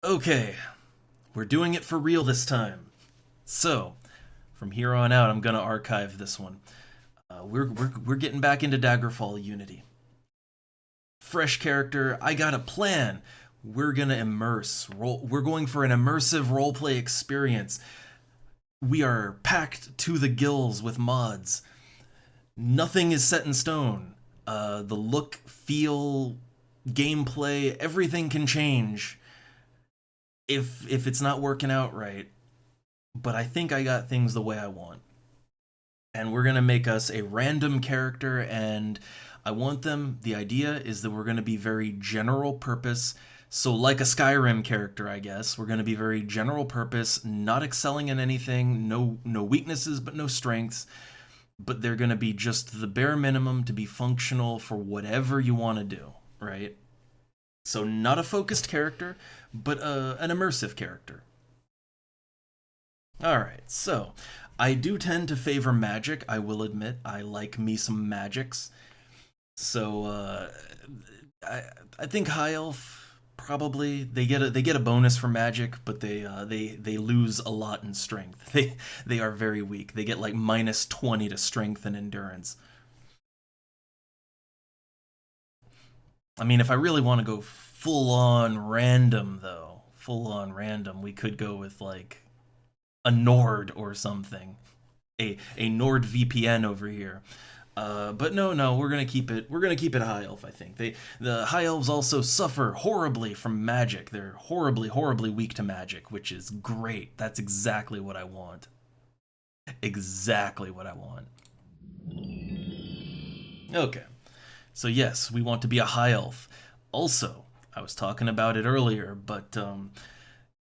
Okay, we're doing it for real this time. So, from here on out, I'm gonna archive this one. We're getting back into Daggerfall Unity. Fresh character. I got a plan. We're gonna immerse. We're going for an immersive roleplay experience. We are packed to the gills with mods. Nothing is set in stone. The look, feel, gameplay, everything can change if it's not working out right. But I think I got things the way I want. And we're going to make us a random character, and I want them. The idea is that we're going to be very general purpose. So, like a Skyrim character, I guess, we're going to be very general purpose, not excelling in anything, no weaknesses, but no strengths. But they're going to be just the bare minimum to be functional for whatever you want to do, right? So, not a focused character, but an immersive character. Alright, so I do tend to favor magic, I will admit. I like me some magics. So I I think high elf probably they get a bonus for magic, but they lose a lot in strength. They are very weak. They get like -20 to strength and endurance. I mean, if I really want to go full on random though, full on random, we could go with like a Nord or something, a Nord VPN over here. But no, we're gonna keep it. We're gonna keep it high elf. I think the high elves also suffer horribly from magic. They're horribly weak to magic, which is great. That's exactly what I want. Exactly what I want. Okay, so yes, we want to be a high elf. Also, I was talking about it earlier, but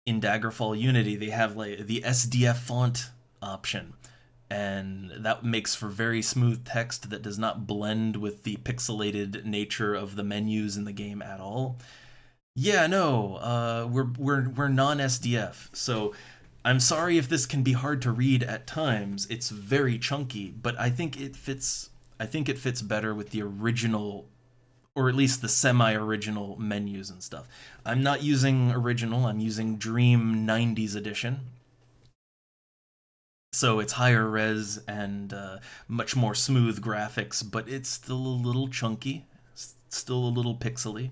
in Daggerfall Unity, they have like the SDF font option, and that makes for very smooth text that does not blend with the pixelated nature of the menus in the game at all. Yeah, no, we're non SDF, so I'm sorry if this can be hard to read at times. It's very chunky, but I think it fits. I think it fits better with the original, or at least the semi-original menus and stuff. I'm not using original, I'm using Dream 90s edition. So it's higher res and much more smooth graphics, but it's still a little chunky, still a little pixely.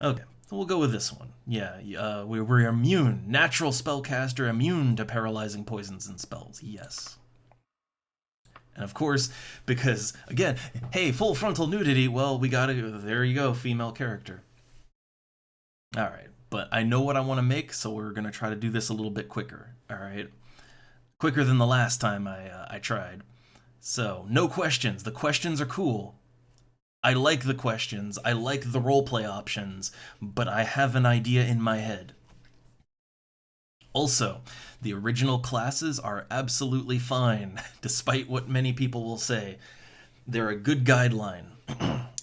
Okay, so we'll go with this one. Yeah, we're immune. Natural spellcaster immune to paralyzing poisons and spells. Yes. And of course, because again, hey, full frontal nudity. Well, we gotta. There you go, female character. All right, but I know what I want to make, so we're gonna try to do this a little bit quicker. All right, quicker than the last time I tried. So no questions. The questions are cool. I like the questions. I like the roleplay options, but I have an idea in my head. Also, the original classes are absolutely fine, despite what many people will say. They're a good guideline,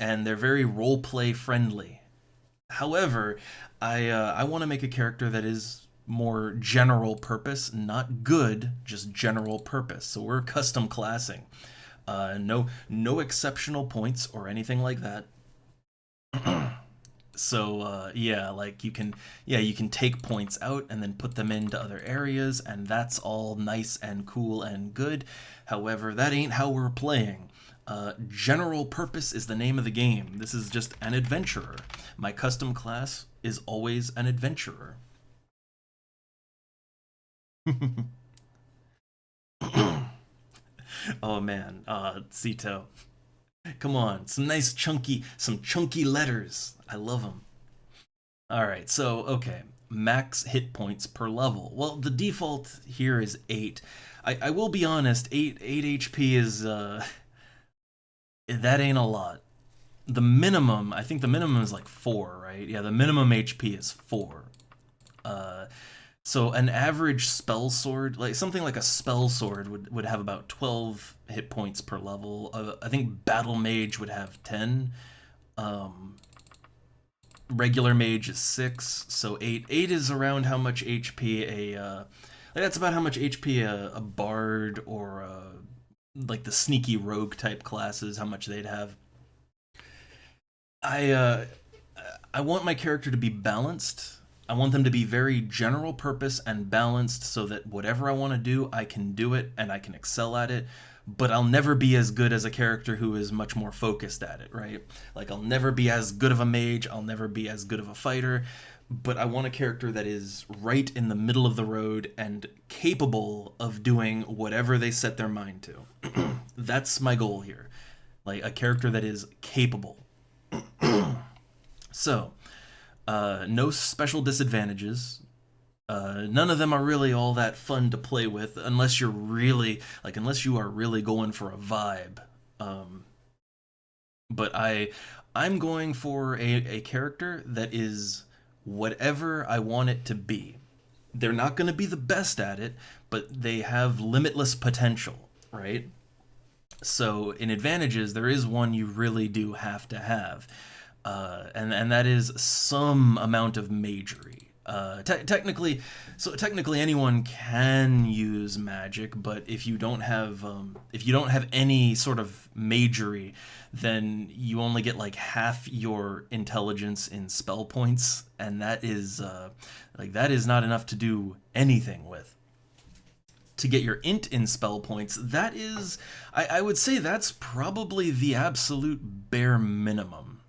and they're very roleplay friendly. However, I want to make a character that is more general purpose, not good, just general purpose. So we're custom classing. No exceptional points or anything like that. So yeah, like you can take points out and then put them into other areas, and that's all nice and cool and good. However, that ain't how we're playing. General purpose is the name of the game. This is just an adventurer. My custom class is always an adventurer. Oh man, Sito. Come on, some chunky letters. I love them. All right, so okay, max hit points per level. Well, the default here is 8. I will be honest, 8 HP is that ain't a lot. The minimum, I think the minimum is like 4, right? Yeah, the minimum HP is 4. Uh, so an average spell sword, like something like a spell sword, would have about 12 hit points per level. I think battle mage would have 10. Um, Regular mage is 6, so 8. 8 is around how much HP like that's about how much HP a bard or like the sneaky rogue type classes, how much they'd have. I I want my character to be balanced. I want them to be very general purpose and balanced so that whatever I want to do, I can do it and I can excel at it. But I'll never be as good as a character who is much more focused at it, right? Like, I'll never be as good of a mage, I'll never be as good of a fighter, but I want a character that is right in the middle of the road and capable of doing whatever they set their mind to. That's my goal here. Like, a character that is capable. So, no special disadvantages. None of them are really all that fun to play with unless you're really unless you are really going for a vibe. But I'm going for a character that is whatever I want it to be. They're not going to be the best at it, but they have limitless potential, right? So in advantages, there is one you really do have to have, and that is some amount of magery. Technically, anyone can use magic, but if you don't have any sort of magery, then you only get like half your intelligence in spell points, and that is not enough to do anything with. To get your int in spell points, that is, I would say that's probably the absolute bare minimum,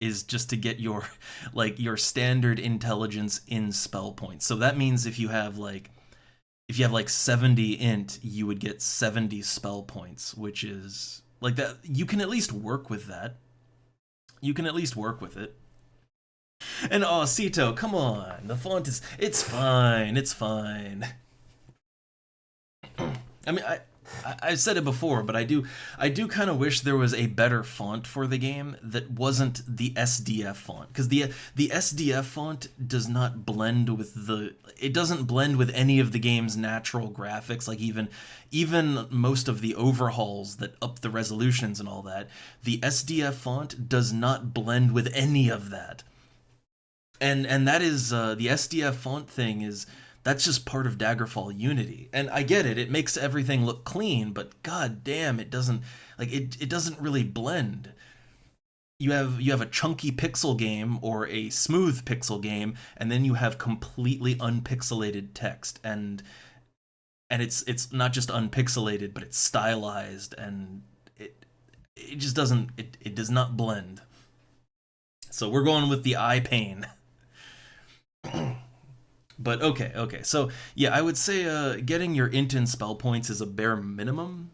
is just to get your your standard intelligence in spell points. So that means if you have like 70 int, you would get 70 spell points, which is like that. You can at least work with that. You can at least work with it. And oh, Sito, come on. The font is, it's fine. It's fine. I mean, I've said it before, but I do kind of wish there was a better font for the game that wasn't the SDF font, because the SDF font does not blend with it doesn't blend with any of the game's natural graphics. Like even most of the overhauls that up the resolutions and all that, the SDF font does not blend with any of that. And that is the SDF font thing is. That's just part of Daggerfall Unity. And I get it, it makes everything look clean, but god damn, it doesn't it doesn't really blend. You have a chunky pixel game or a smooth pixel game, and then you have completely unpixelated text, and it's not just unpixelated, but it's stylized, and it just doesn't it does not blend. So we're going with the eye pain. But okay. So yeah, I would say getting your int and spell points is a bare minimum.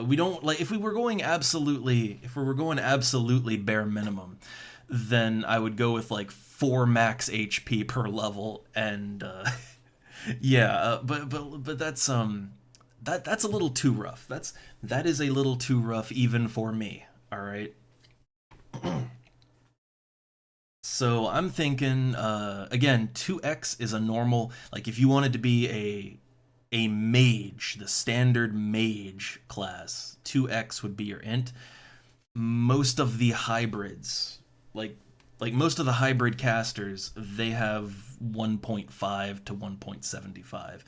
We don't like if we were going absolutely bare minimum, then I would go with like 4 max HP per level, and yeah, but that's that's a little too rough. That is a little too rough even for me. All right. So I'm thinking, again, 2x is a normal, like if you wanted to be a mage, the standard mage class, 2x would be your int. Most of the hybrids, like most of the hybrid casters, they have 1.5 to 1.75.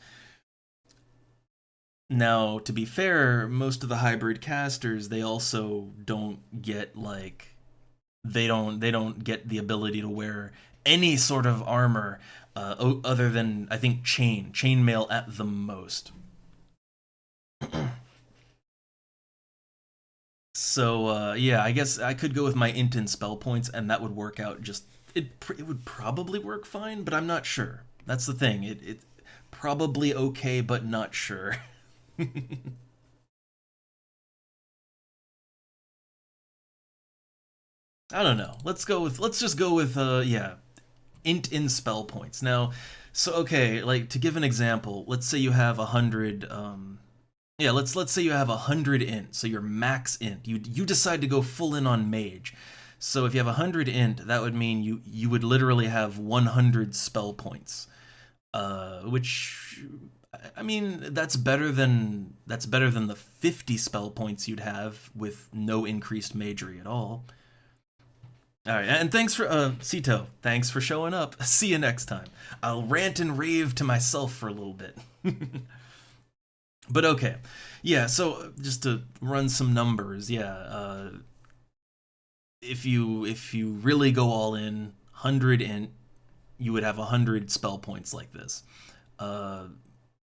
Now, to be fair, most of the hybrid casters, they also don't get they don't get the ability to wear any sort of armor other than I think chainmail at the most. So yeah, I guess I could go with my int and spell points, and that would work out just it would probably work fine, but I'm not sure. That's the thing. It probably okay, but not sure. I don't know. Let's just go with yeah, int in spell points. Now, so okay, like to give an example, let's say you have 100 yeah, let's say you have 100 int, so your max int. You decide to go full in on mage. So if you have 100 int, that would mean you would literally have 100 spell points. Which I mean, that's better than the 50 spell points you'd have with no increased magery at all. All right, and thanks for Sito. Thanks for showing up. See you next time. I'll rant and rave to myself for a little bit. But okay, yeah. So just to run some numbers, yeah. if you really go all in, 100, and you would have 100 spell points like this. Uh,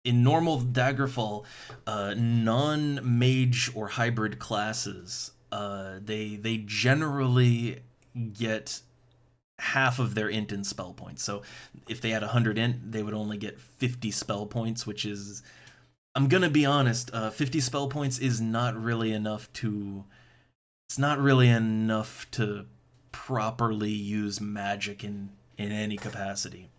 in normal Daggerfall, non-mage or hybrid classes, they generally get half of their int and spell points. So if they had 100 int, they would only get 50 spell points, which is, I'm gonna be honest, 50 spell points is not really enough to. It's not really enough to properly use magic in any capacity.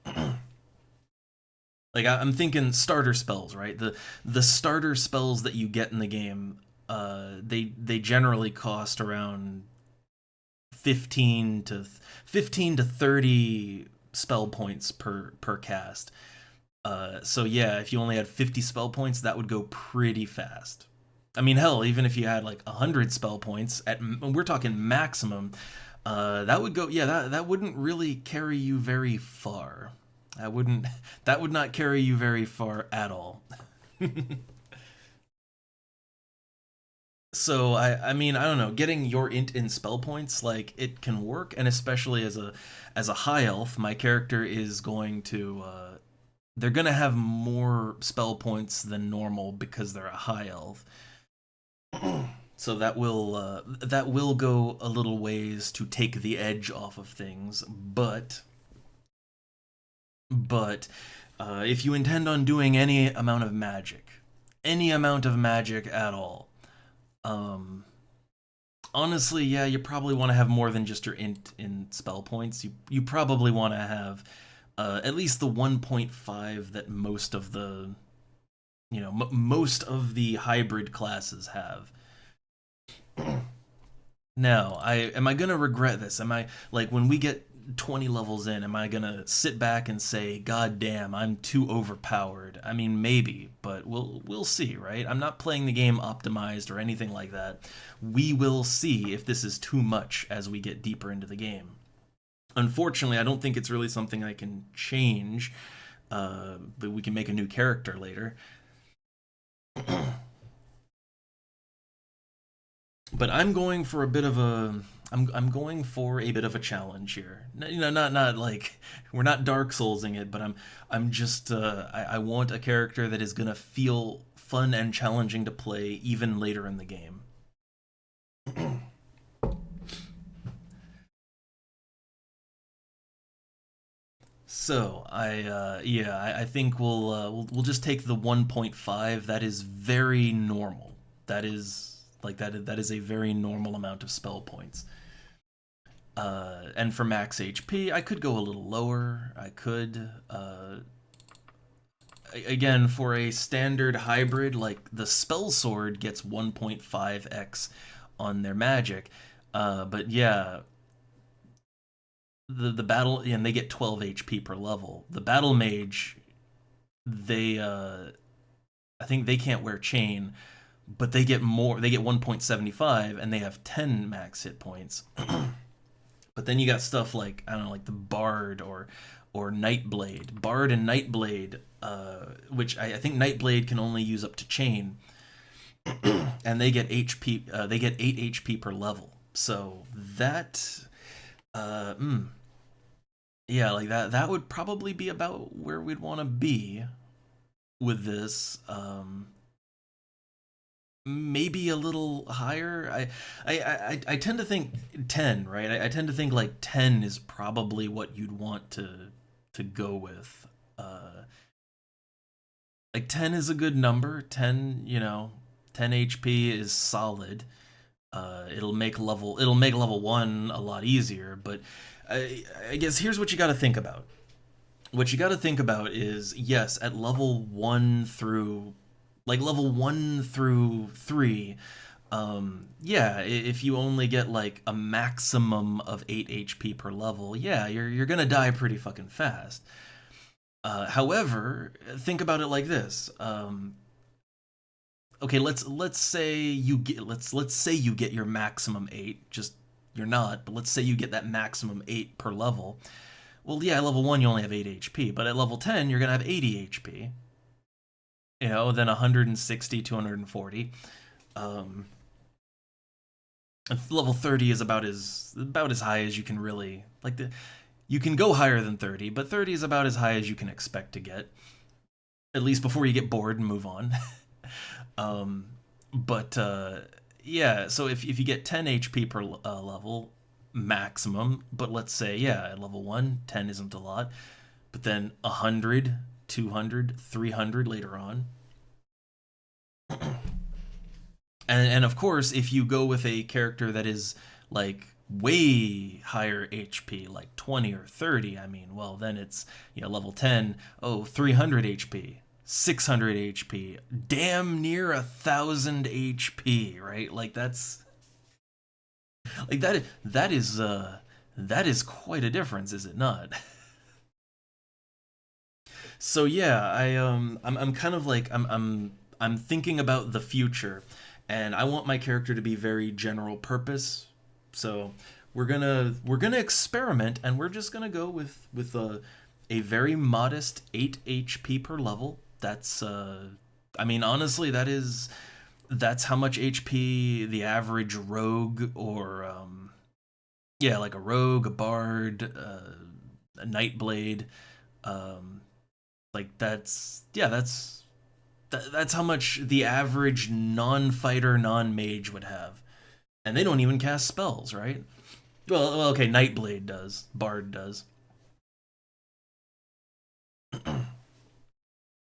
Like I'm thinking starter spells, right? The starter spells that you get in the game, they generally cost around 15 to 30 spell points per cast. So yeah, if you only had 50 spell points, that would go pretty fast. I mean, hell, even if you had like 100 spell points at, we're talking maximum, that would go. Yeah, that wouldn't really carry you very far. That wouldn't. That would not carry you very far at all. So I mean, I don't know, getting your int in spell points, like, it can work, and especially as a high elf, my character is going to they're gonna have more spell points than normal because they're a high elf. So that will go a little ways to take the edge off of things, but if you intend on doing any amount of magic at all, um, honestly, yeah, you probably want to have more than just your int in spell points. You probably want to have at least the 1.5 that most of the most of the hybrid classes have. Now, am I gonna regret this? Am I, like, when we get 20 levels in, am I gonna sit back and say, "God damn, I'm too overpowered"? I mean, maybe, but we'll see, right? I'm not playing the game optimized or anything like that. We will see if this is too much as we get deeper into the game. Unfortunately, I don't think it's really something I can change, but we can make a new character later. But I'm going for a bit of a I'm going for a bit of a challenge here. Not like, we're not Dark Soulsing it, but I'm just I want a character that is gonna feel fun and challenging to play even later in the game. So I think we'll just take the 1.5. That is very normal. That is like that is a very normal amount of spell points. And for max HP, I could go a little lower. I could, again, for a standard hybrid, like, the spell sword gets 1.5x on their magic. But yeah, the battle, and they get 12 HP per level. The battle mage, they I think they can't wear chain, but they get more. They get 1.75, and they have 10 max hit points. But then you got stuff like, I don't know, like the Bard or Nightblade. Bard and Nightblade, which I think Nightblade can only use up to chain, and they get HP. They get 8 HP per level. So that, uh, mm, yeah, like that would probably be about where we'd want to be with this. Maybe a little higher. I tend to think 10, right? I tend to think like 10 is probably what you'd want to go with. Like 10 is a good number. 10, 10 HP is solid. It'll make level 1 a lot easier, but I guess here's what you got to think about. What you got to think about is, yes, at level 1 through 3, yeah, if you only get like a maximum of 8 HP per level, yeah, you're gonna die pretty fucking fast. However, think about it like this. Okay, let's say you get let's say you get your maximum 8. Just, you're not, but let's say you get that maximum 8 per level. Well, yeah, at level 1 you only have 8 HP, but at level 10 you're gonna have 80 HP. Then 160, 240. Um, And level 30 is about as high as you can really like. You can go higher than 30, but 30 is about as high as you can expect to get, at least before you get bored and move on. um, but yeah, so if you get 10 HP per level maximum, but let's say, yeah, at level 1, 10 isn't a lot, but then 100, 200, 300 later on. And of course, if you go with a character that is like way higher HP, like 20 or 30, I mean, well, then it's, level 10, oh, 300 HP, 600 HP, damn near 1,000 HP, right? Like like that is quite a difference, is it not? So yeah, I'm kind of like I'm thinking about the future, and I want my character to be very general purpose. So we're gonna experiment, and we're just gonna go with a very modest 8 HP per level. That's I mean, honestly, that's how much HP the average rogue or yeah, like a rogue, a bard, a nightblade, um, like that's how much the average non-fighter, non-mage would have, and they don't even cast spells, right? Well, okay, Nightblade does, Bard does,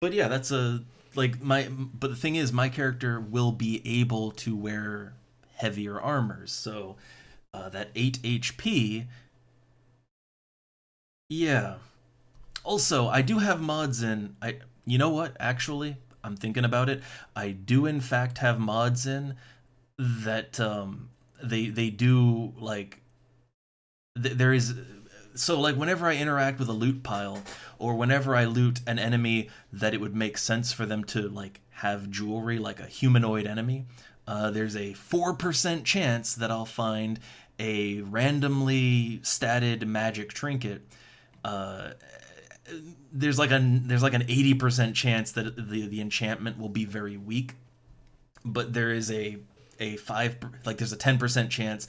but yeah, that's a like my. But the thing is, my character will be able to wear heavier armors, so that 8 HP. Yeah. Also, I do have mods in. You know what? Actually, I'm thinking about it. I do in fact have mods in that they do like there is so like whenever I interact with a loot pile or whenever I loot an enemy that it would make sense for them to like have jewelry like a humanoid enemy, there's a 4% chance that I'll find a randomly statted magic trinket. Uh, there's like an 80% chance that the enchantment will be very weak, but there is a 5 like there's a 10% chance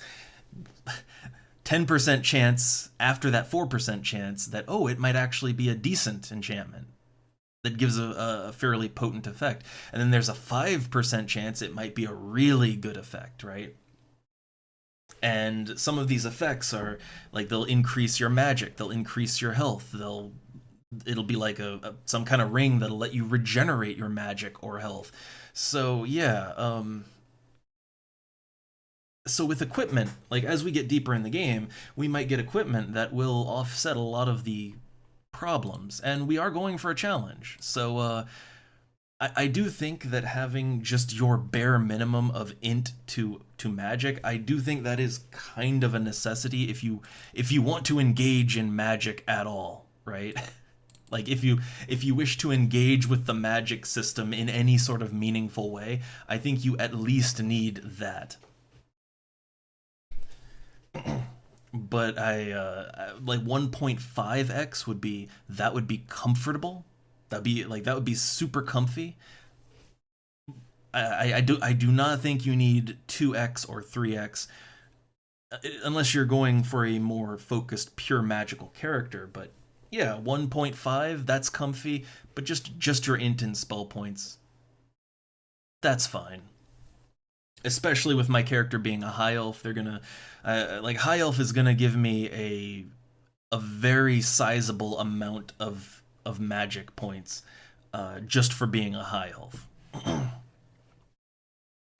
10% chance after that 4% chance that, oh, it might actually be a decent enchantment that gives a fairly potent effect. And then there's a 5% chance it might be a really good effect, right? And some of these effects are like they'll increase your magic, they'll increase your health, it'll be like some kind of ring that'll let you regenerate your magic or health. So yeah, so with equipment, like as we get deeper in the game, we might get equipment that will offset a lot of the problems, and we are going for a challenge. So I do think that having just your bare minimum of int to magic, I do think that is kind of a necessity if you want to engage in magic at all, right? Like if you wish to engage with the magic system in any sort of meaningful way, I think you at least need that. But like 1.5x would be comfortable. That would be super comfy. I do not think you need 2x or 3x unless you're going for a more focused pure magical character, but yeah, 1.5 that's comfy, but just your int and spell points, that's fine. Especially with my character being a high elf, they're gonna like high elf is gonna give me a very sizable amount of magic points just for being a high elf.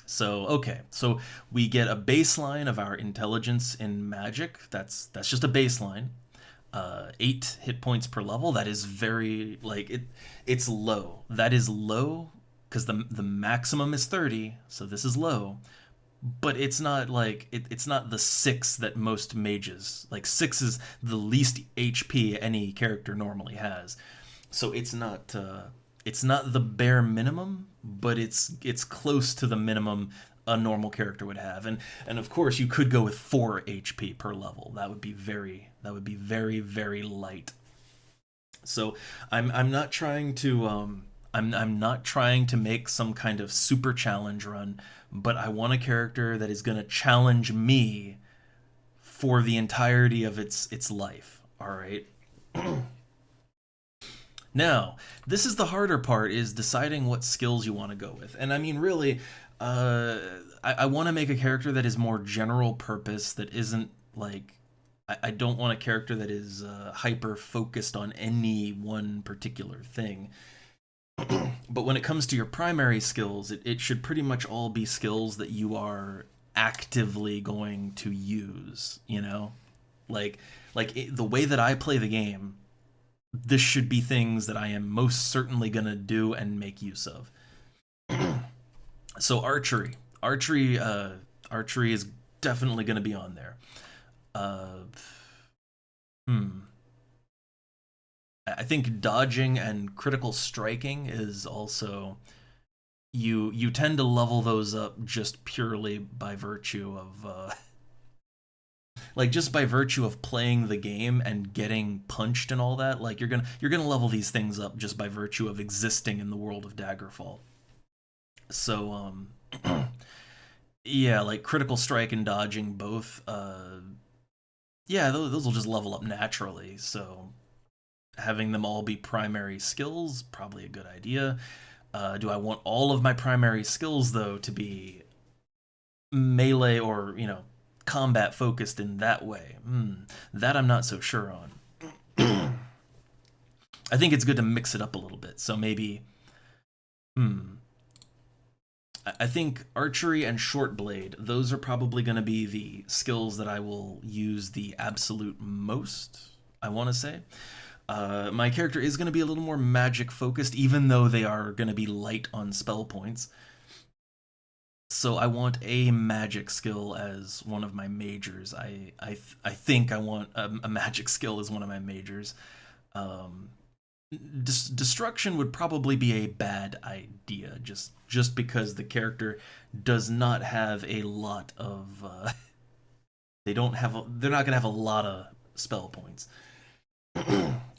So okay, so we get a baseline of our intelligence in magic. That's just a baseline. 8 hit points per level. That is very like it. It's low. That is low because the maximum is 30. So this is low, but it's not like it's not the 6 that most mages like. 6 is the least HP any character normally has. So it's not the bare minimum, but it's close to the minimum a normal character would have. And of course you could go with 4 HP per level. That would be very very light. So I'm not trying to I'm not trying to make some kind of super challenge run, but I want a character that is going to challenge me for the entirety of its life. All right. Now, this is the harder part, is deciding what skills you want to go with. And I mean, really, uh, I want to make a character that is more general purpose, that isn't like. I don't want a character that is hyper focused on any one particular thing. But when it comes to your primary skills, it should pretty much all be skills that you are actively going to use, you know? Like the way that I play the game, this should be things that I am most certainly going to do and make use of. So archery is definitely going to be on there. Uh hmm. I think dodging and critical striking is also, you tend to level those up just purely by virtue of like just by virtue of playing the game and getting punched and all that. Like you're gonna level these things up just by virtue of existing in the world of Daggerfall. So yeah, like critical strike and dodging both. Yeah, those will just level up naturally. So having them all be primary skills, probably a good idea. Do I want all of my primary skills though to be melee or combat focused in that way? That I'm not so sure on. I think it's good to mix it up a little bit. So maybe, hmm, I think archery and short blade, those are probably going to be the skills that I will use the absolute most, I want to say. My character is going to be a little more magic focused, even though they are going to be light on spell points. So I want a magic skill as one of my majors. I think I want a magic skill as one of my majors. Um, Destruction would probably be a bad idea, just because the character does not have a lot of. They're not gonna have a lot of spell points,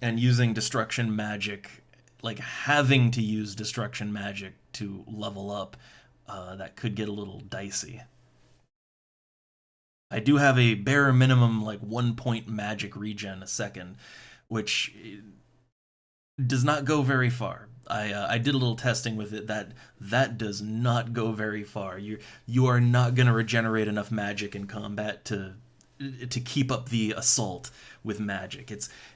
and using destruction magic, like having to use destruction magic to level up, that could get a little dicey. I do have a bare minimum like 1 point magic regen a second, which does not go very far. I did a little testing with it. That does not go very far. You are not gonna regenerate enough magic in combat to keep up the assault with magic.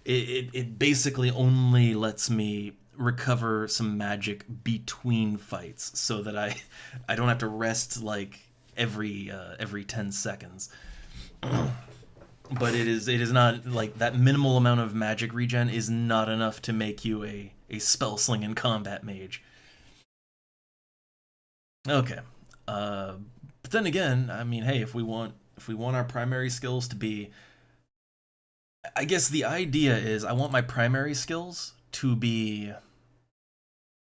It basically only lets me recover some magic between fights, so that I don't have to rest like every 10 seconds. But it is not like that minimal amount of magic regen is not enough to make you a spell slinging combat mage. Okay. But then again, I mean, hey, if we want our primary skills to be, I guess the idea is I want my primary skills to be,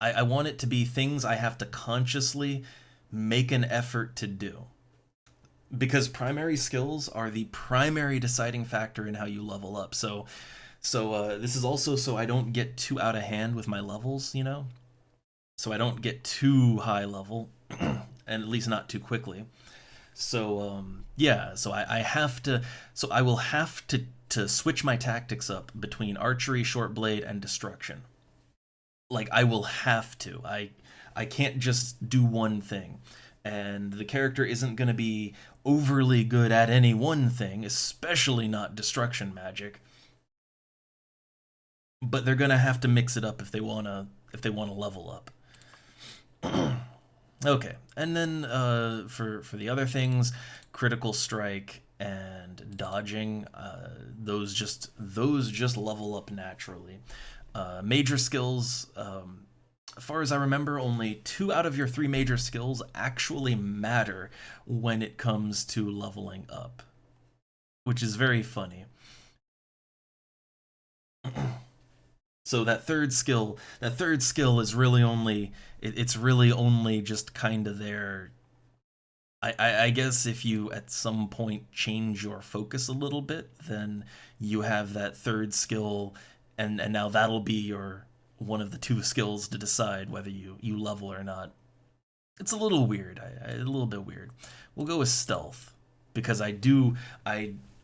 I want it to be things I have to consciously make an effort to do, because primary skills are the primary deciding factor in how you level up. So this is also so I don't get too out of hand with my levels, so I don't get too high level, and at least not too quickly. So yeah, so I have to, so I will have to switch my tactics up between archery, short blade, and destruction. Like I will have to. I can't just do one thing. And the character isn't going to be overly good at any one thing, especially not destruction magic. But they're going to have to mix it up if they want to level up. Okay, and then for the other things, critical strike and dodging, those just level up naturally. Major skills, as far as I remember, only 2 out of your 3 major skills actually matter when it comes to leveling up, which is very funny. So that third skill is really only, it's really only just kind of there. I guess if you at some point change your focus a little bit, then you have that third skill, and now that'll be one of the two skills to decide whether you level or not. It's a little weird, a little bit weird. We'll go with stealth because I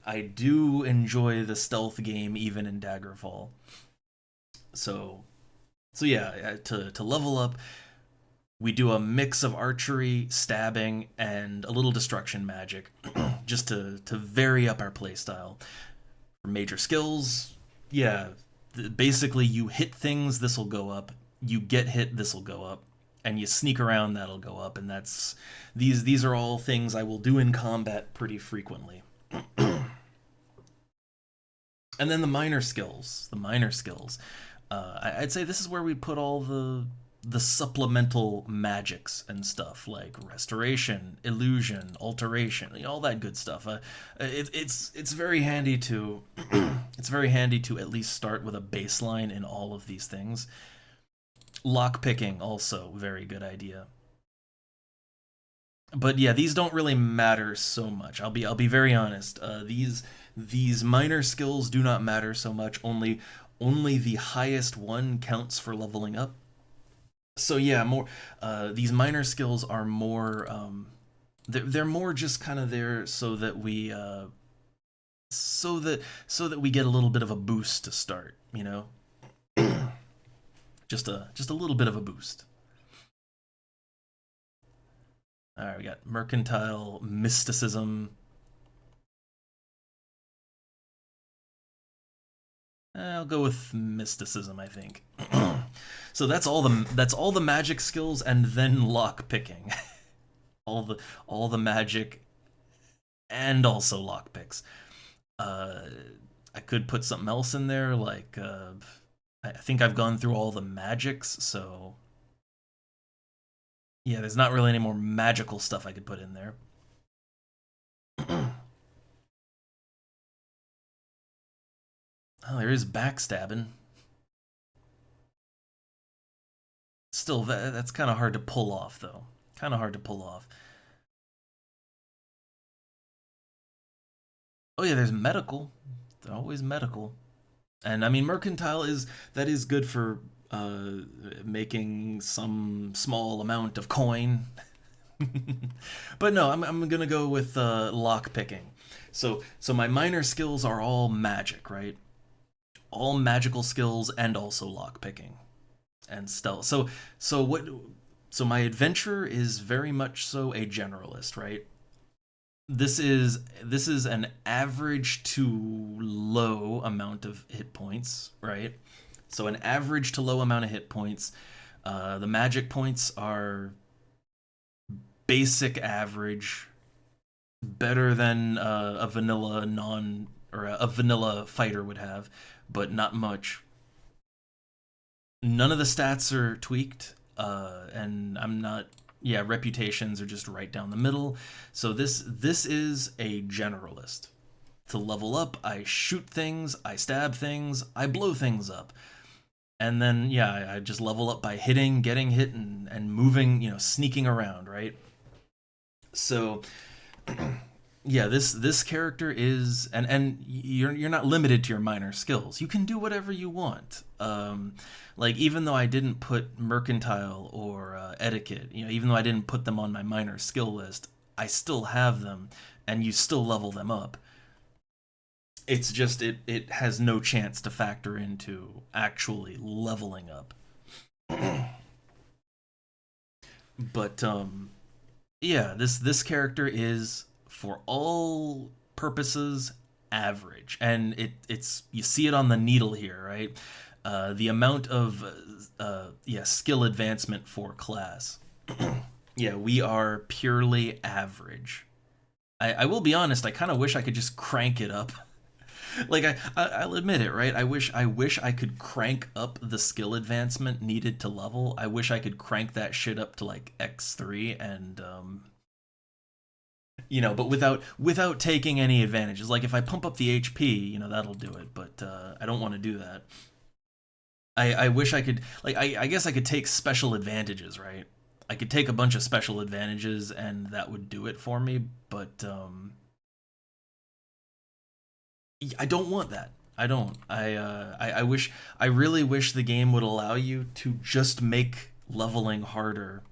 I do enjoy the stealth game even in Daggerfall. So so yeah, to level up, we do a mix of archery, stabbing, and a little destruction magic, just to vary up our playstyle. For major skills, yeah, basically you hit things, this will go up. You get hit, this will go up, and you sneak around, that'll go up. And that's these are all things I will do in combat pretty frequently. And then the minor skills, I'd say this is where we put all the supplemental magics and stuff like restoration, illusion, alteration, all that good stuff. It's very handy to it's very handy to at least start with a baseline in all of these things. Lock picking also very good idea. But yeah, these don't really matter so much. I'll be very honest. These minor skills do not matter so much. Only the highest one counts for leveling up. So yeah, more these minor skills are more they're more just kind of there so that we so that we get a little bit of a boost to start, you know? Just a little bit of a boost. All right, we got mercantile, mysticism. I'll go with mysticism, I think. So that's all the magic skills and then lock picking. All the magic and also lock picks. Uh I could put something else in there like I think I've gone through all the magics, so yeah, there's not really any more magical stuff I could put in there. Oh, there is backstabbing. Still, that's kind of hard to pull off, though. Kind of hard to pull off. Oh yeah, there's medical. There's always medical, and I mean mercantile is that is good for making some small amount of coin. But no, I'm gonna go with lock picking. So my minor skills are all magic, right? All magical skills and also lock picking and stealth. So what? So my adventure is very much so a generalist, right? This is an average to low amount of hit points, right? So an average to low amount of hit points. The magic points are basic average, better than a vanilla non or a vanilla fighter would have, but not much. None of the stats are tweaked, and I'm not. Yeah, reputations are just right down the middle. So this is a generalist. To level up, I shoot things, I stab things, I blow things up. And then yeah, I just level up by hitting, getting hit, and moving, sneaking around, right? So yeah, this character is and you're not limited to your minor skills. You can do whatever you want. Like even though I didn't put mercantile or etiquette, even though I didn't put them on my minor skill list, I still have them, and you still level them up. It's just it has no chance to factor into actually leveling up. But yeah, this character is for all purposes average, and it's you see it on the needle here, right? The amount of yeah, skill advancement for class. Yeah, we are purely average. I will be honest, I kind of wish I could just crank it up. Like I'll admit it, right? I wish I could crank up the skill advancement needed to level. I wish I could crank that shit up to like X3 and but without taking any advantages. Like if I pump up the HP, that'll do it, but I don't want to do that. I wish I could like I guess I could take special advantages, right? I could take a bunch of special advantages and that would do it for me, but I don't want that. I don't. I wish. I really wish the game would allow you to just make leveling harder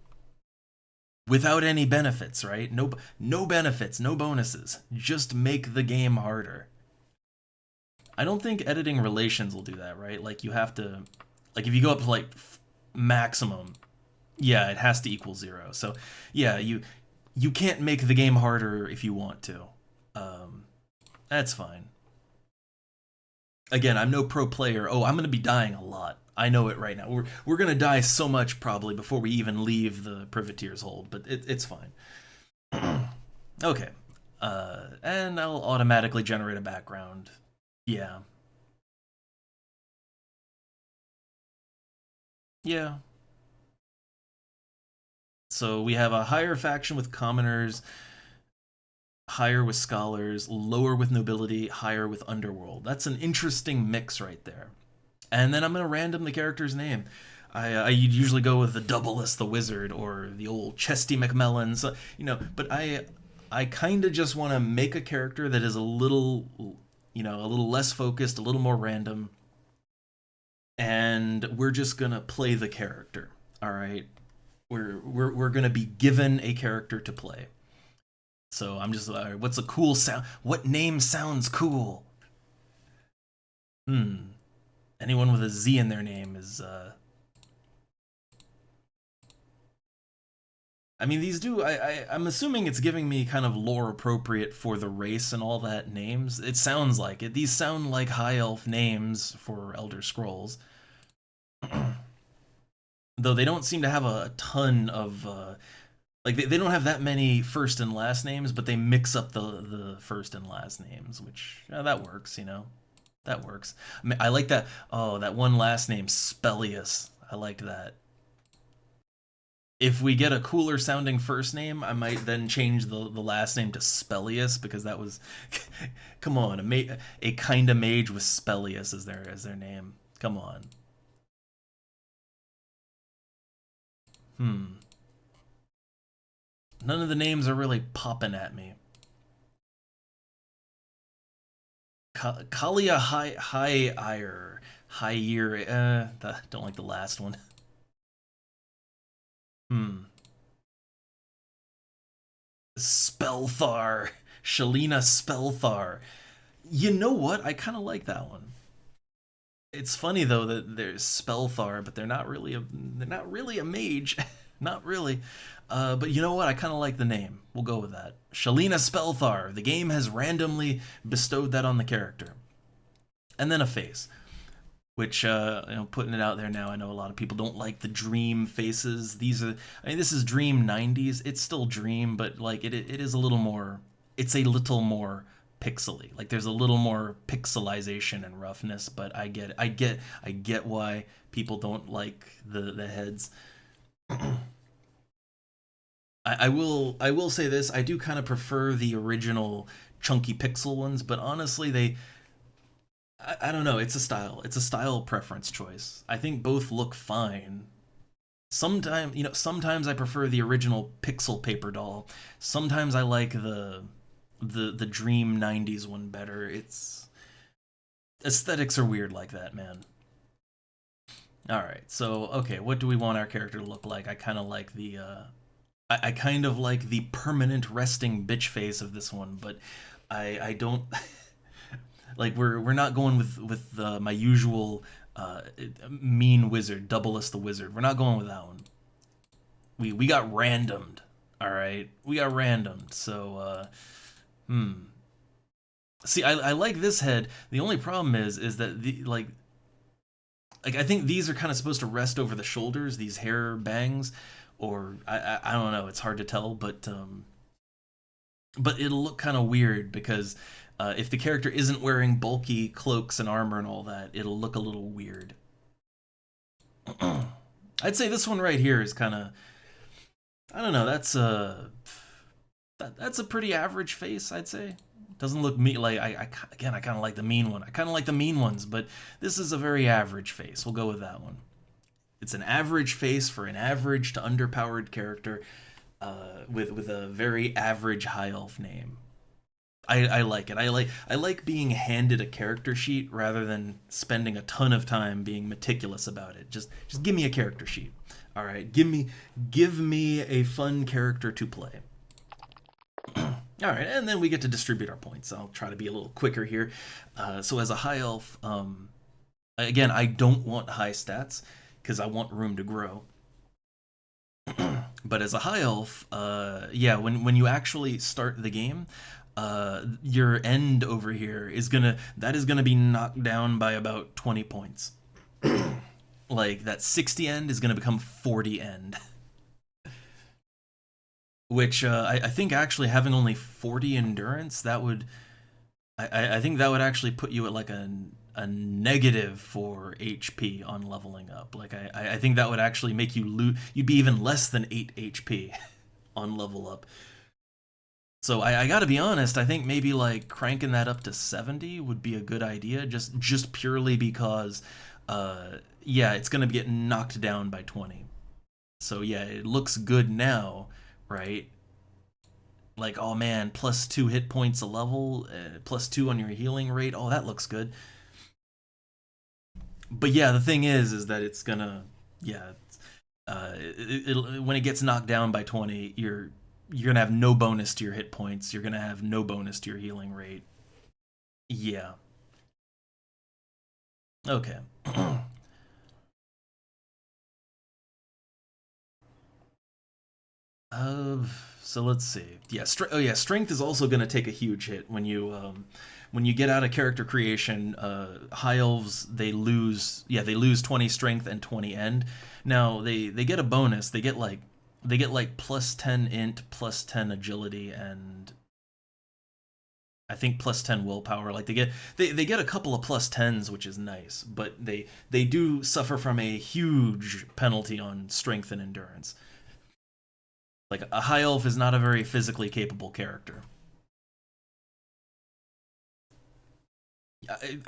without any benefits, right? No benefits, no bonuses. Just make the game harder. I don't think editing relations will do that, right? Like you have to, like if you go up to like maximum, yeah, it has to equal 0. So yeah, you can't make the game harder if you want to. Um, that's fine. Again, I'm no pro player. Oh, I'm gonna be dying a lot. I know it right now. We're gonna die so much probably before we even leave the privateer's hold, but it's fine. Okay. And I'll automatically generate a background. Yeah. Yeah. So we have a higher faction with commoners, higher with scholars, lower with nobility, higher with underworld. That's an interesting mix right there. And then I'm going to random the character's name. I usually go with the doublest, the wizard, or the old Chesty McMillan. So, but I kind of just want to make a character that is a little, a little less focused, a little more random, and we're just gonna play the character. All right, we're gonna be given a character to play. So I'm just, all right, what's a cool sound? What name sounds cool? Hmm. Anyone with a Z in their name is. I mean, these do. I'm assuming it's giving me kind of lore appropriate for the race and all that names. It sounds like it. These sound like high elf names for Elder Scrolls. Though they don't seem to have a ton of like they don't have that many first and last names, but they mix up the first and last names, which that works, that works. I mean, I like that. Oh, that one last name, Spellius. I like that. If we get a cooler sounding first name, I might then change the last name to Spellius because that was, come on, a kind of mage with Spellius as their name. Come on. Hmm. None of the names are really popping at me. Kalia High Year. Don't like the last one. Hmm. Spelthar. Shalina Spelthar. You know what? I kind of like that one. It's funny though that there's Spelthar, but they're not really a mage, not really. But you know what? I kind of like the name. We'll go with that. Shalina Spelthar. The game has randomly bestowed that on the character, and then a face. Which, putting it out there now, I know a lot of people don't like the Dream faces. I mean, this is Dream 90s. It's still Dream, but like it is a little more. It's a little more pixely. Like there's a little more pixelization and roughness, but I get why people don't like the heads. I will say this. I do kind of prefer the original chunky pixel ones, but honestly, I don't know. It's a style. It's a style preference choice. I think both look fine. Sometimes I prefer the original pixel paper doll. Sometimes I like the Dream 90s one better. It's aesthetics are weird like that, man. All right. So, okay, what do we want our character to look like? I kind of like I kind of like the permanent resting bitch face of this one, but I don't like we're not going with my usual mean wizard, double the wizard. We're not going with that one. We got randomed. All right, we got randomed. So hmm. See, I like this head. The only problem is that the like I think these are kind of supposed to rest over the shoulders. These hair bangs, or I don't know. It's hard to tell, but it'll look kind of weird because if the character isn't wearing bulky cloaks and armor and all that, it'll look a little weird. I'd say this one right here is kind of I don't know. That's a pretty average face. I'd say doesn't look me like again. I kind of like the mean one. I kind of like the mean ones, but this is a very average face. We'll go with that one. It's an average face for an average to underpowered character with a very average high elf name. I like it. I like being handed a character sheet rather than spending a ton of time being meticulous about it. Just give me a character sheet. All right, give me a fun character to play. All right, and then we get to distribute our points. I'll try to be a little quicker here. So as a high elf, again, I don't want high stats because I want room to grow. But as a high elf, yeah, when you actually start the game, your end over here is gonna be knocked down by about 20 points. Like that 60 end is gonna become 40 end, which I think actually having only 40 endurance that would I think that would actually put you at like a negative for HP on leveling up. Like I think that would actually make you lose. You'd be even less than 8 HP on level up. So I gotta be honest. I think maybe like cranking that up to 70 would be a good idea. Just purely because, yeah, it's gonna get knocked down by 20. So yeah, it looks good now, right? Like, oh man, plus 2 hit points a level, plus 2 on your healing rate. Oh, that looks good. But yeah, the thing is that it's gonna, yeah, when it gets knocked down by 20, you're gonna have no bonus to your hit points. You're gonna have no bonus to your healing rate. Yeah. Okay. Uh, so let's see. Yeah, oh yeah, strength is also going to take a huge hit when you get out of character creation. High elves they lose 20 strength and 20 end. Now they get a bonus. They get like plus 10 int, plus 10 agility, and I think plus 10 willpower. Like they get a couple of plus 10s, which is nice, but they do suffer from a huge penalty on strength and endurance. Like a high elf is not a very physically capable character.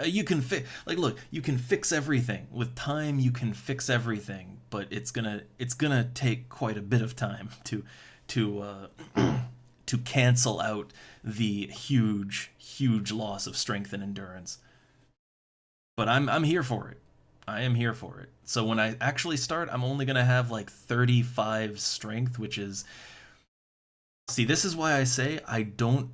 You can fix like look, you can fix everything with time. You can fix everything, but it's gonna take quite a bit of time to to cancel out the huge loss of strength and endurance. But I'm here for it. I am here for it. So when I actually start, I'm only gonna have like 35 strength, which is see, this is why I say I don't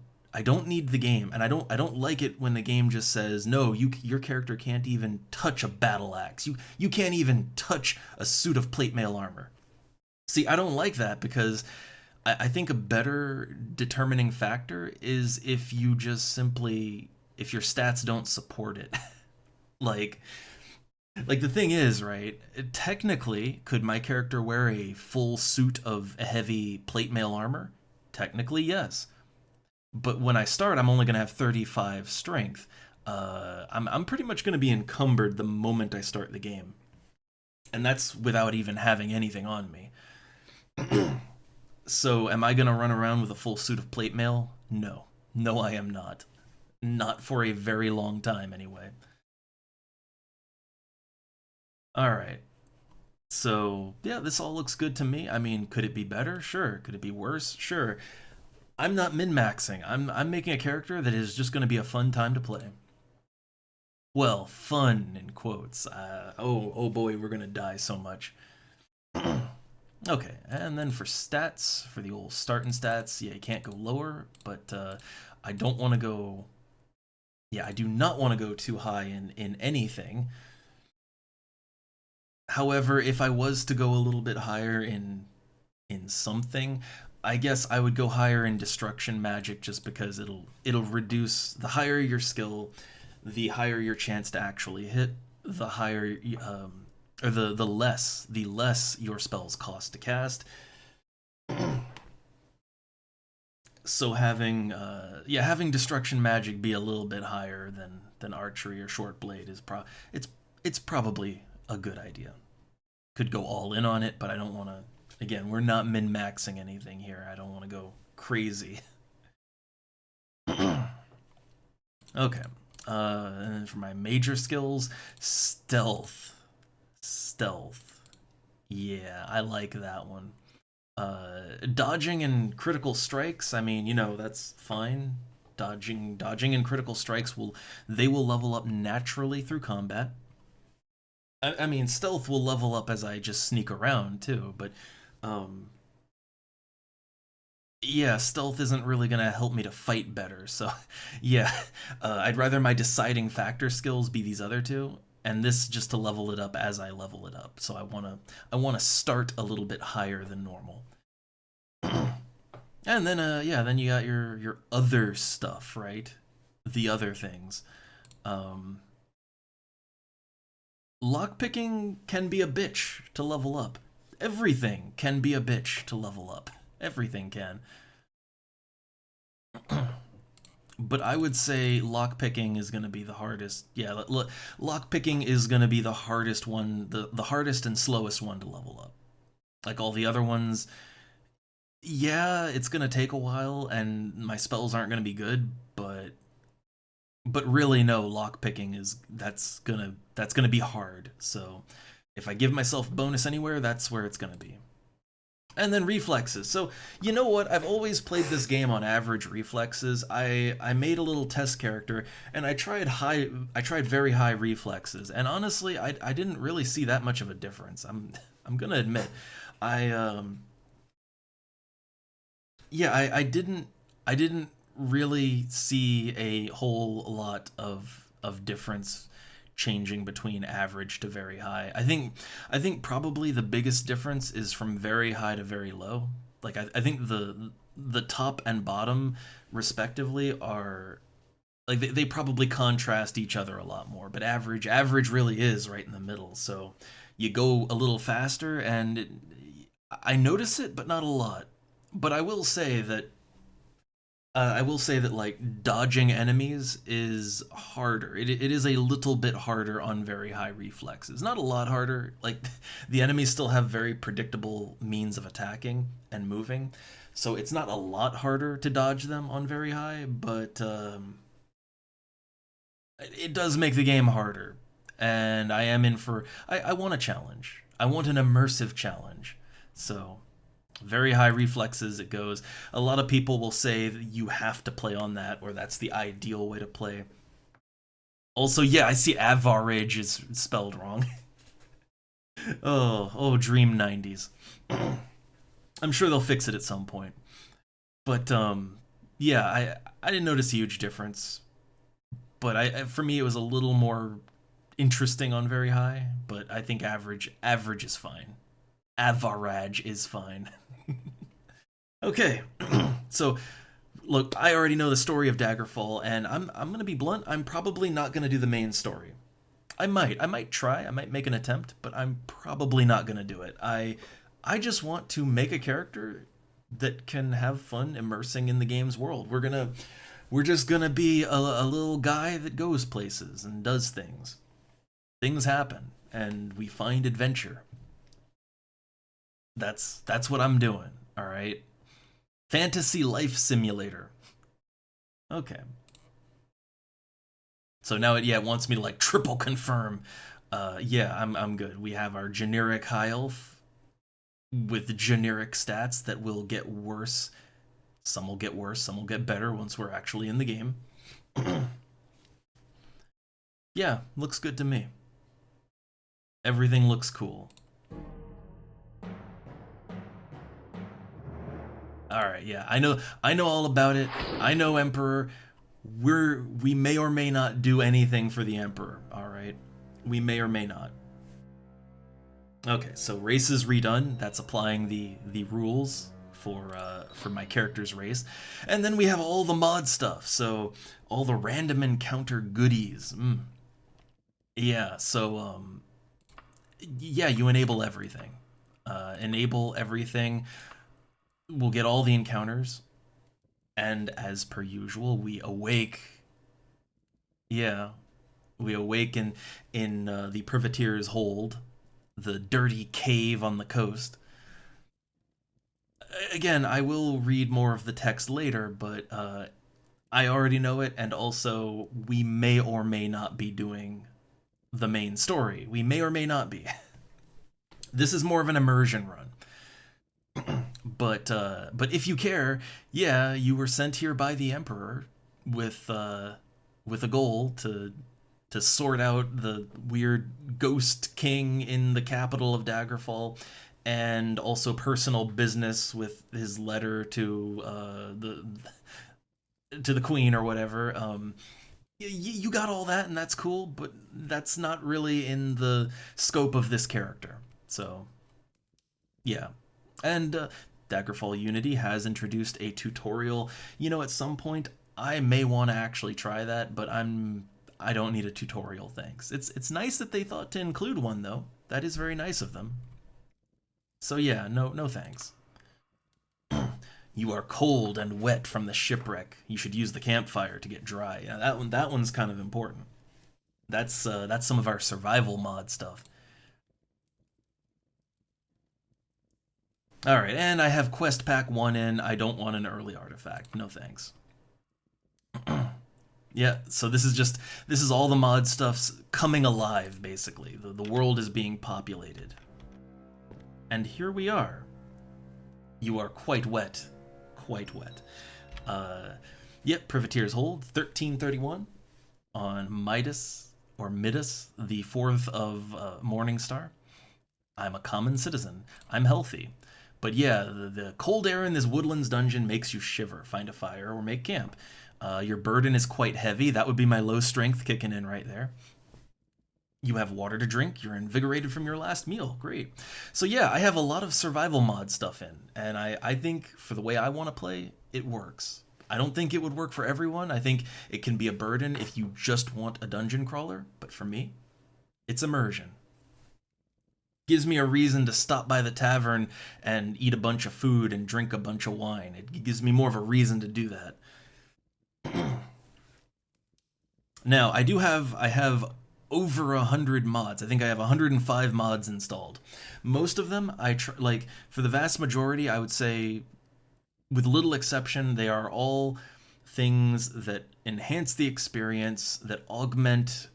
need the game, and I don't like it when the game just says no. Your character can't even touch a battle axe. You can't even touch a suit of plate mail armor. See, I don't like that because I think a better determining factor is if you just simply if your stats don't support it. like like the thing is, right? Technically, could my character wear a full suit of heavy plate mail armor? Technically, yes. But when I start, I'm only going to have 35 strength. I'm pretty much going to be encumbered the moment I start the game. And that's without even having anything on me. So, am I going to run around with a full suit of plate mail? No. No, I am not. Not for a very long time, anyway. Alright. So, yeah, this all looks good to me. I mean, could it be better? Sure. Could it be worse? Sure. I'm not min-maxing. I'm making a character that is just going to be a fun time to play. Well, fun in quotes. Oh boy, we're gonna die so much. Okay, and then for stats, for the old starting stats, yeah, you can't go lower, but I don't want to go. Yeah, I do not want to go too high in anything. However, if I was to go a little bit higher in something, I guess I would go higher in destruction magic just because it'll reduce the higher your skill, the higher your chance to actually hit, the higher or the less your spells cost to cast. So having yeah, having destruction magic be a little bit higher than archery or short blade is it's it's probably a good idea. Could go all in on it, but I don't want to. Again, we're not min maxing anything here. I don't want to go crazy. Okay. And then for my major skills, stealth. Stealth. Yeah, I like that one. Dodging and critical strikes, I mean, that's fine. Dodging and critical strikes they will level up naturally through combat. I mean, stealth will level up as I just sneak around too, but um, yeah, stealth isn't really gonna help me to fight better. So yeah, I'd rather my deciding factor skills be these other two, and this just to level it up as I level it up. So I wanna start a little bit higher than normal. And then yeah, then you got your other stuff, right? The other things. Um, Lockpicking can be a bitch to level up. Everything can be a bitch to level up. Everything can. But I would say lockpicking is going to be the hardest. Yeah, lockpicking is going to be the hardest one, the hardest and slowest one to level up. Like all the other ones, yeah, it's going to take a while and my spells aren't going to be good, but really no, lockpicking is that's gonna be hard. So if I give myself bonus anywhere, that's where it's gonna be. And then reflexes. So you know what? I've always played this game on average reflexes. I made a little test character and I tried very high reflexes. And honestly, I didn't really see that much of a difference. I'm gonna admit. I yeah, I didn't really see a whole lot of difference changing between average to very high. I think probably the biggest difference is from very high to very low. Like I think the top and bottom respectively are like they probably contrast each other a lot more, but average really is right in the middle. So you go a little faster and I notice it, but not a lot. But I will say that like dodging enemies is harder. It is a little bit harder on very high reflexes. Not a lot harder. Like the enemies still have very predictable means of attacking and moving, so it's not a lot harder to dodge them on very high. But it does make the game harder, and I am in for. I want a challenge. I want an immersive challenge. So very high reflexes it goes. A lot of people will say that you have to play on that, or that's the ideal way to play. Also, yeah, I see average is spelled wrong. Oh, dream 90s. I'm sure they'll fix it at some point. But yeah, I didn't notice a huge difference. But for me it was a little more interesting on very high, but I think average is fine. Average is fine. Okay, so look, I already know the story of Daggerfall, and I'm gonna be blunt. I'm probably not gonna do the main story. I might try. I might make an attempt, but I'm probably not gonna do it. I just want to make a character that can have fun immersing in the game's world. We're just gonna be a little guy that goes places and does things. Things happen, and we find adventure. That's what I'm doing. All right. Fantasy life simulator. Okay. So now it wants me to like triple confirm. Yeah, I'm good. We have our generic high elf with generic stats that will get worse. Some will get worse, some will get better once we're actually in the game. Yeah, looks good to me. Everything looks cool. All right, yeah, I know all about it. I know Emperor. We may or may not do anything for the Emperor. All right, we may or may not. Okay, so race is redone. That's applying the rules for my character's race, and then we have all the mod stuff. So all the random encounter goodies. Yeah. So yeah, you enable everything. Enable everything. We'll get all the encounters, and as per usual, we awake. Yeah, we awake in the privateer's hold, the dirty cave on the coast. Again, I will read more of the text later, but I already know it, and also we may or may not be doing the main story. We may or may not be. This is more of an immersion run. But if you care, yeah, you were sent here by the Emperor with a goal to sort out the weird ghost king in the capital of Daggerfall, and also personal business with his letter to the queen or whatever. You got all that, and that's cool, but that's not really in the scope of this character. So, yeah. And Daggerfall Unity has introduced a tutorial. At some point, I may want to actually try that, but I don't need a tutorial, thanks. It's nice that they thought to include one, though. That is very nice of them. So yeah, no thanks. You are cold and wet from the shipwreck. You should use the campfire to get dry. Yeah, that one's kind of important. That's some of our survival mod stuff. All right, and I have quest pack 1 in. I don't want an early artifact. No thanks. Yeah, so this is all the mod stuff's coming alive, basically. The world is being populated. And here we are. You are quite wet. Quite wet. Yep, Privateer's Hold, 1331 on Midas, or Midas, the 4th of Morningstar. I'm a common citizen. I'm healthy. But yeah, the cold air in this woodlands dungeon makes you shiver. Find a fire or make camp. Your burden is quite heavy. That would be my low strength kicking in right there. You have water to drink. You're invigorated from your last meal. Great. So yeah, I have a lot of survival mod stuff in, and I think for the way I want to play, it works. I don't think it would work for everyone. I think it can be a burden if you just want a dungeon crawler, but for me, it's immersion. Gives me a reason to stop by the tavern and eat a bunch of food and drink a bunch of wine. It gives me more of a reason to do that. Now, I have over 100 mods. I think I have 105 mods installed. Most of them, like, for the vast majority, I would say, with little exception, they are all things that enhance the experience, that augment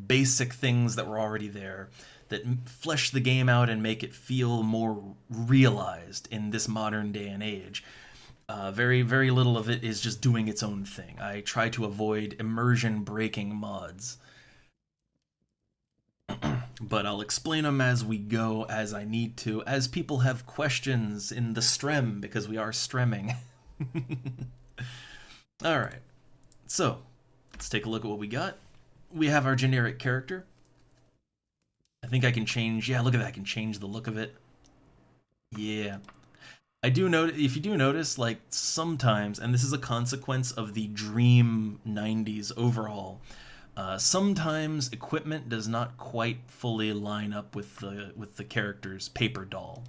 basic things that were already there, that flesh the game out and make it feel more realized in this modern day and age. Very, very little of it is just doing its own thing. I try to avoid immersion-breaking mods. But I'll explain them as we go, as I need to, as people have questions in the strem, because we are stremming. Alright, so let's take a look at what we got. We have our generic character. I think I can change, yeah, look at that, I can change the look of it. Yeah. I do notice, if you do notice, like, sometimes, and this is a consequence of the Dream 90s overhaul, sometimes equipment does not quite fully line up with the character's paper doll.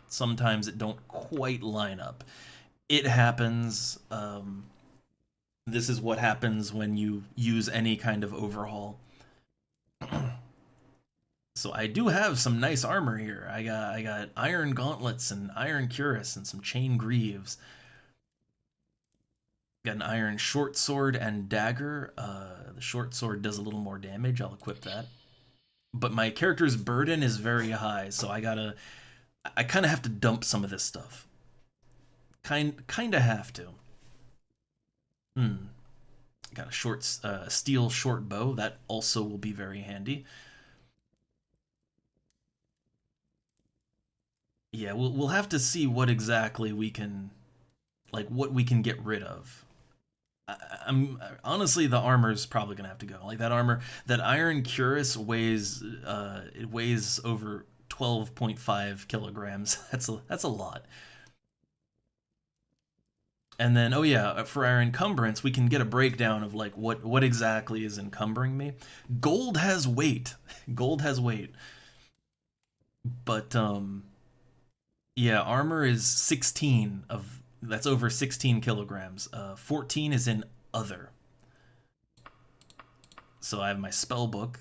Sometimes it don't quite line up. It happens. This is what happens when you use any kind of overhaul. So I do have some nice armor here. I got iron gauntlets and iron cuirass and some chain greaves. Got an iron short sword and dagger. The short sword does a little more damage. I'll equip that. But my character's burden is very high, so I kind of have to dump some of this stuff. Kind of have to. Got a short steel short bow. That also will be very handy. Yeah, we'll have to see what exactly we can, like, what we can get rid of. I'm honestly, the armor's probably gonna have to go. Like, that armor, that iron cuirass weighs it weighs over 12.5 kilograms. That's a lot. And then, oh yeah, for our encumbrance, we can get a breakdown of, like, what exactly is encumbering me. Gold has weight. Gold has weight. But yeah, armor is 16 of, that's over 16 kilograms. 14 is in other. So I have my spell book,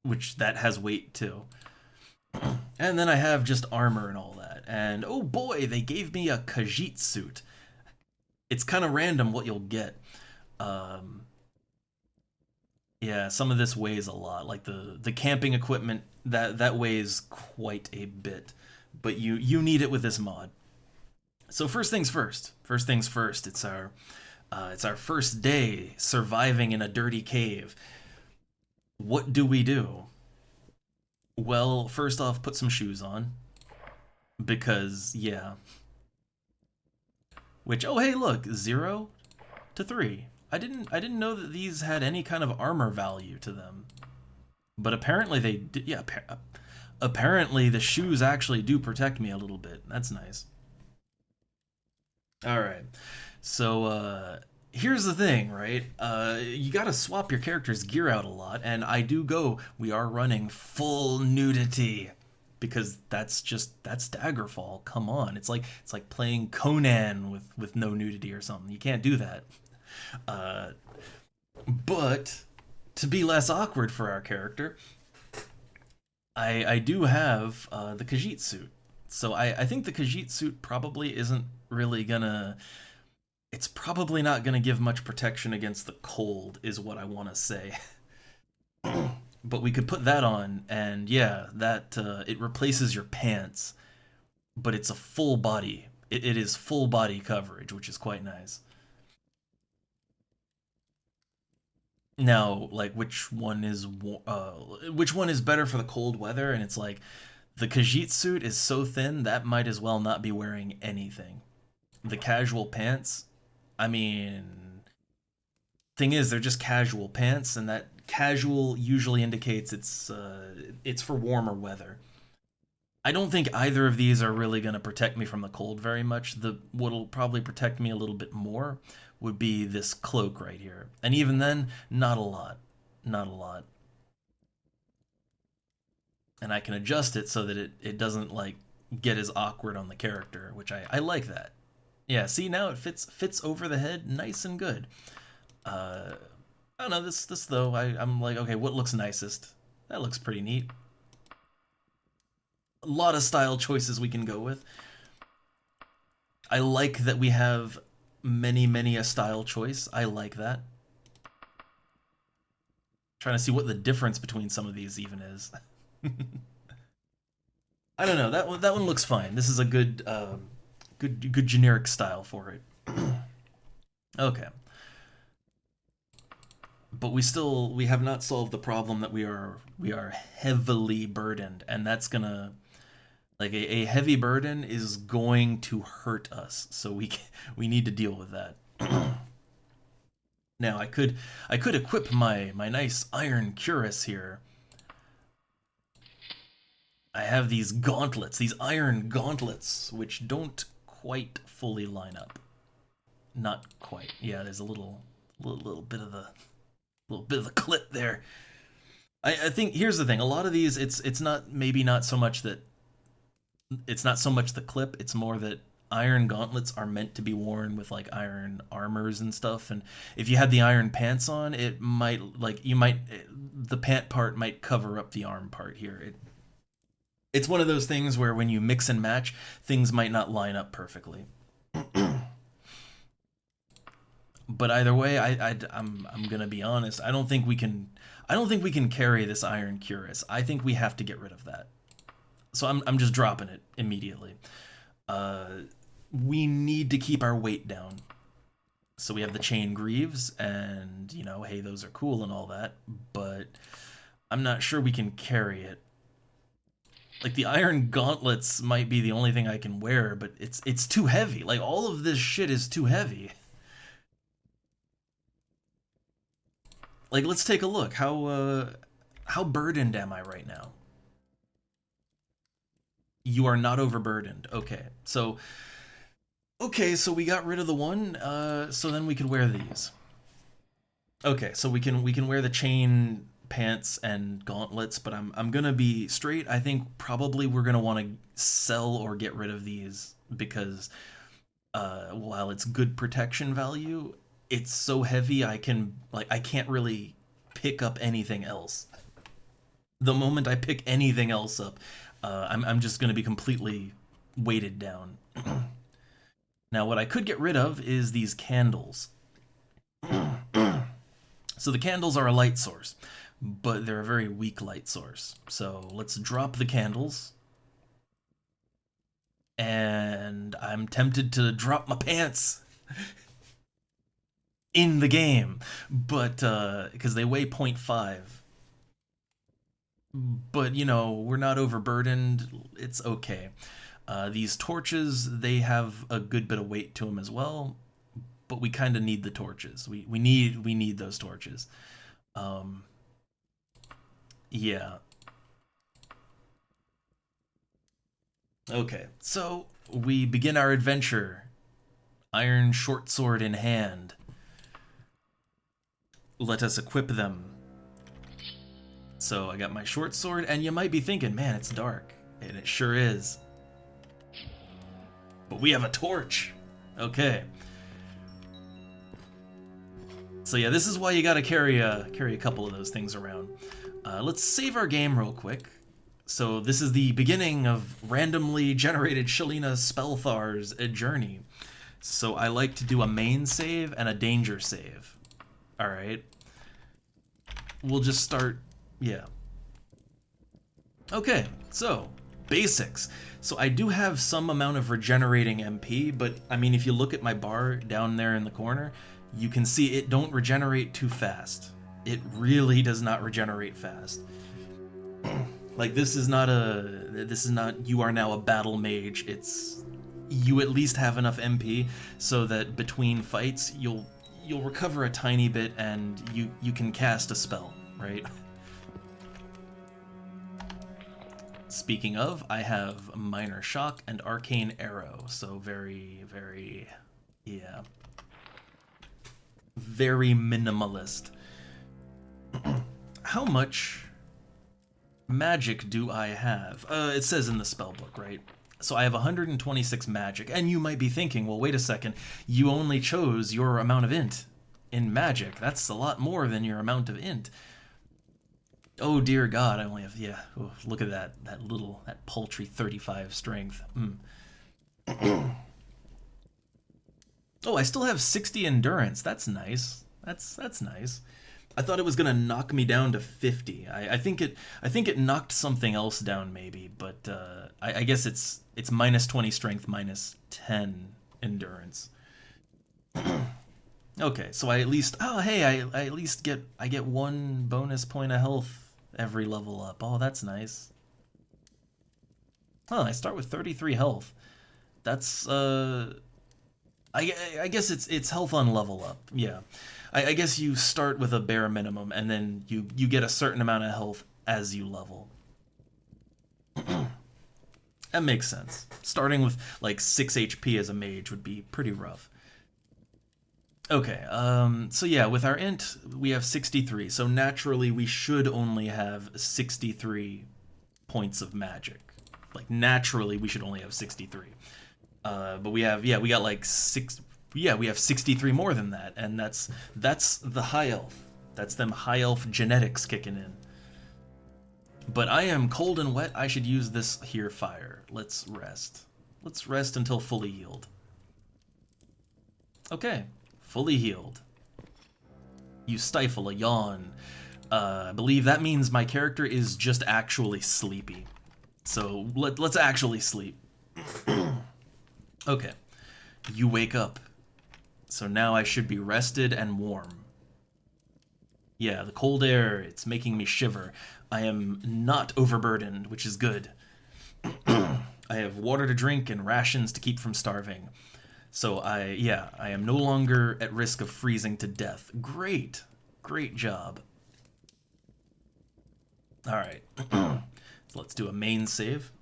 which that has weight too. And then I have just armor and all that. And oh boy, they gave me a Khajiit suit. It's kind of random what you'll get. Yeah, some of this weighs a lot. Like the camping equipment, that weighs quite a bit. But you need it with this mod. So first things first. First things first, it's our It's our first day surviving in a dirty cave. What do we do? Well, first off, put some shoes on. Because, yeah. Which, oh hey, look, 0 to 3. I didn't know that these had any kind of armor value to them. But apparently they did, yeah, apparently the shoes actually do protect me a little bit. That's nice. Alright. So, here's the thing, right? You gotta swap your character's gear out a lot, and we are running full nudity. Because that's Daggerfall. Come on. It's like playing Conan with no nudity or something. You can't do that. Uh, but to be less awkward for our character, I do have the Khajiit suit. So I think the Khajiit suit probably isn't really gonna. It's probably not gonna give much protection against the cold, is what I want to say. But we could put that on, and yeah, that it replaces your pants, but it's a full body. It is full body coverage, which is quite nice. Now, like, which one is better for the cold weather? And it's like the Khajiit suit is so thin that might as well not be wearing anything. The casual pants, I mean, thing is, they're just casual pants, and that casual usually indicates it's for warmer weather. I don't think either of these are really going to protect me from the cold very much. The what'll probably protect me a little bit more would be this cloak right here, and even then, not a lot, not a lot. And I can adjust it so that it doesn't like get as awkward on the character, which I like that. Yeah, see now it fits over the head nice and good. Uh, I don't know, this though, I'm like, okay, what looks nicest? That looks pretty neat. A lot of style choices we can go with. I like that we have many a style choice. I like that. Trying to see what the difference between some of these even is. I don't know. That one looks fine. This is a good generic style for it. Okay. But we have not solved the problem that we are heavily burdened, and that's gonna like a heavy burden is going to hurt us. So we need to deal with that. Now I could equip my nice iron cuirass here. I have these gauntlets, these iron gauntlets, which don't quite fully line up. Not quite. Yeah, there's a little bit of the clip there. I think here's the thing. A lot of these, it's not maybe not so much that it's not so much the clip. It's more that iron gauntlets are meant to be worn with like iron armors and stuff. And if you had the iron pants on, it might like you might the pant part might cover up the arm part here. It's one of those things where when you mix and match, things might not line up perfectly. But either way, I'm gonna be honest. I don't think we can carry this iron cuirass. I think we have to get rid of that. So I'm just dropping it immediately. We need to keep our weight down. So we have the chain greaves, and you know, hey, those are cool and all that, but I'm not sure we can carry it. Like the iron gauntlets might be the only thing I can wear, but it's too heavy. Like all of this shit is too heavy. Like let's take a look. How burdened am I right now? You are not overburdened. Okay, so we got rid of the one. So then we could wear these. Okay, so we can wear the chain pants and gauntlets, but I'm gonna be straight. I think probably we're gonna want to sell or get rid of these because while it's good protection value, it's so heavy I can't really pick up anything else. The moment I pick anything else up, I'm just gonna be completely weighted down. Now, what I could get rid of is these candles. So the candles are a light source, but they're a very weak light source. So let's drop the candles. And I'm tempted to drop my pants. in the game, but because they weigh 0.5. But you know, we're not overburdened. It's okay. These torches, they have a good bit of weight to them as well, but we kind of need the torches. We need those torches. Um, yeah. Okay. So we begin our adventure. Iron short sword in hand. Let us equip them. So I got my short sword, and you might be thinking, man, it's dark. And it sure is. But we have a torch. Okay. So yeah, this is why you gotta carry a couple of those things around. Let's save our game real quick. So this is the beginning of randomly generated Shalina Spellthar's journey. So I like to do a main save and a danger save. Alright. We'll just start, yeah. Okay, so basics. So I do have some amount of regenerating MP, but I mean, if you look at my bar down there in the corner, you can see it don't regenerate too fast. It really does not regenerate fast. Like this is not you are now a battle mage. It's you at least have enough MP so that between fights you'll recover a tiny bit and you can cast a spell, right? Speaking of, I have Minor Shock and Arcane Arrow, so very, very, yeah. Very minimalist. How much magic do I have? It says in the spellbook, right? So I have 126 magic, and you might be thinking, well, wait a second, you only chose your amount of int in magic. That's a lot more than your amount of int. Oh dear God, I only have, yeah, oh, look at that paltry 35 strength. Oh, I still have 60 endurance. That's nice. That's nice. I thought it was gonna knock me down to 50. I think it knocked something else down maybe, but I guess it's minus 20 strength, minus 10 endurance. Okay, so I at least I at least get 1 bonus point of health every level up. Oh, that's nice. Huh, I start with 33 health. That's I guess it's health on level up. Yeah. I guess you start with a bare minimum and then you get a certain amount of health as you level. That makes sense. Starting with like 6 HP as a mage would be pretty rough. Okay, so yeah, with our int, we have 63, so naturally we should only have 63 points of magic. Like, naturally we should only have 63. But we have, yeah, we got like we have 63 more than that, and that's the high elf. That's them high elf genetics kicking in. But I am cold and wet, I should use this here fire. Let's rest. Let's rest until fully healed. Okay. Fully healed. You stifle a yawn. I believe that means my character is just actually sleepy. So let's actually sleep. Okay. You wake up. So now I should be rested and warm. Yeah, the cold air, it's making me shiver. I am not overburdened, which is good. I have water to drink and rations to keep from starving. So I am no longer at risk of freezing to death. Great. Great job. Alright. So let's do a main save.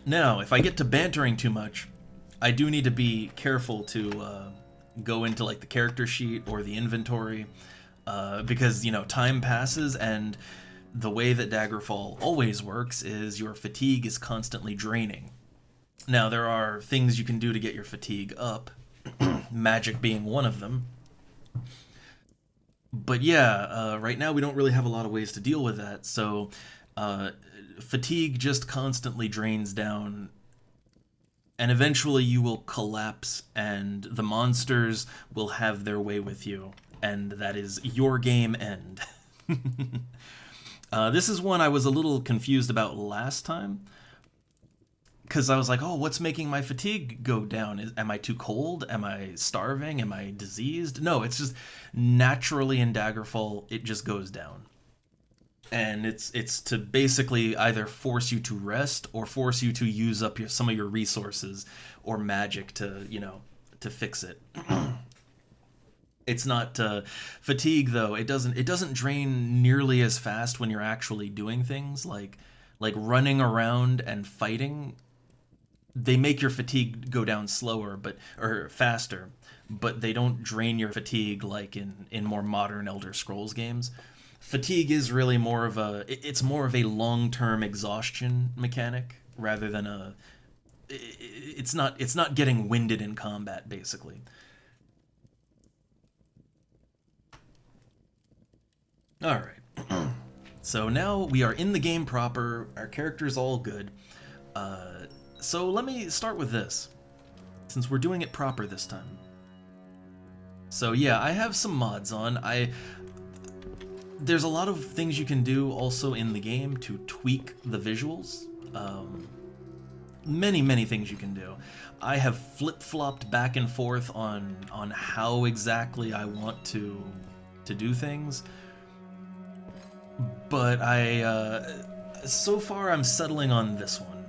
Now, if I get to bantering too much, I do need to be careful to go into like the character sheet or the inventory because, you know, time passes and the way that Daggerfall always works is your fatigue is constantly draining. Now, there are things you can do to get your fatigue up, magic being one of them. But yeah, right now we don't really have a lot of ways to deal with that, so fatigue just constantly drains down, and eventually you will collapse, and the monsters will have their way with you, and that is your game end. This is one I was a little confused about last time, because I was like, oh, what's making my fatigue go down? Am I too cold? Am I starving? Am I diseased? No, it's just naturally in Daggerfall, it just goes down. And it's to basically either force you to rest or force you to use up some of your resources or magic to, to fix it. It's not fatigue though. It doesn't drain nearly as fast when you're actually doing things like running around and fighting. They make your fatigue go down slower, or faster, but they don't drain your fatigue like in more modern Elder Scrolls games. Fatigue is really it's more of a long-term exhaustion mechanic rather than it's not getting winded in combat basically. All right. So now we are in the game proper. Our character's all good. So let me start with this, since we're doing it proper this time. So yeah, I have some mods on. There's a lot of things you can do also in the game to tweak the visuals. Many things you can do. I have flip-flopped back and forth on how exactly I want to do things. But so far I'm settling on this one.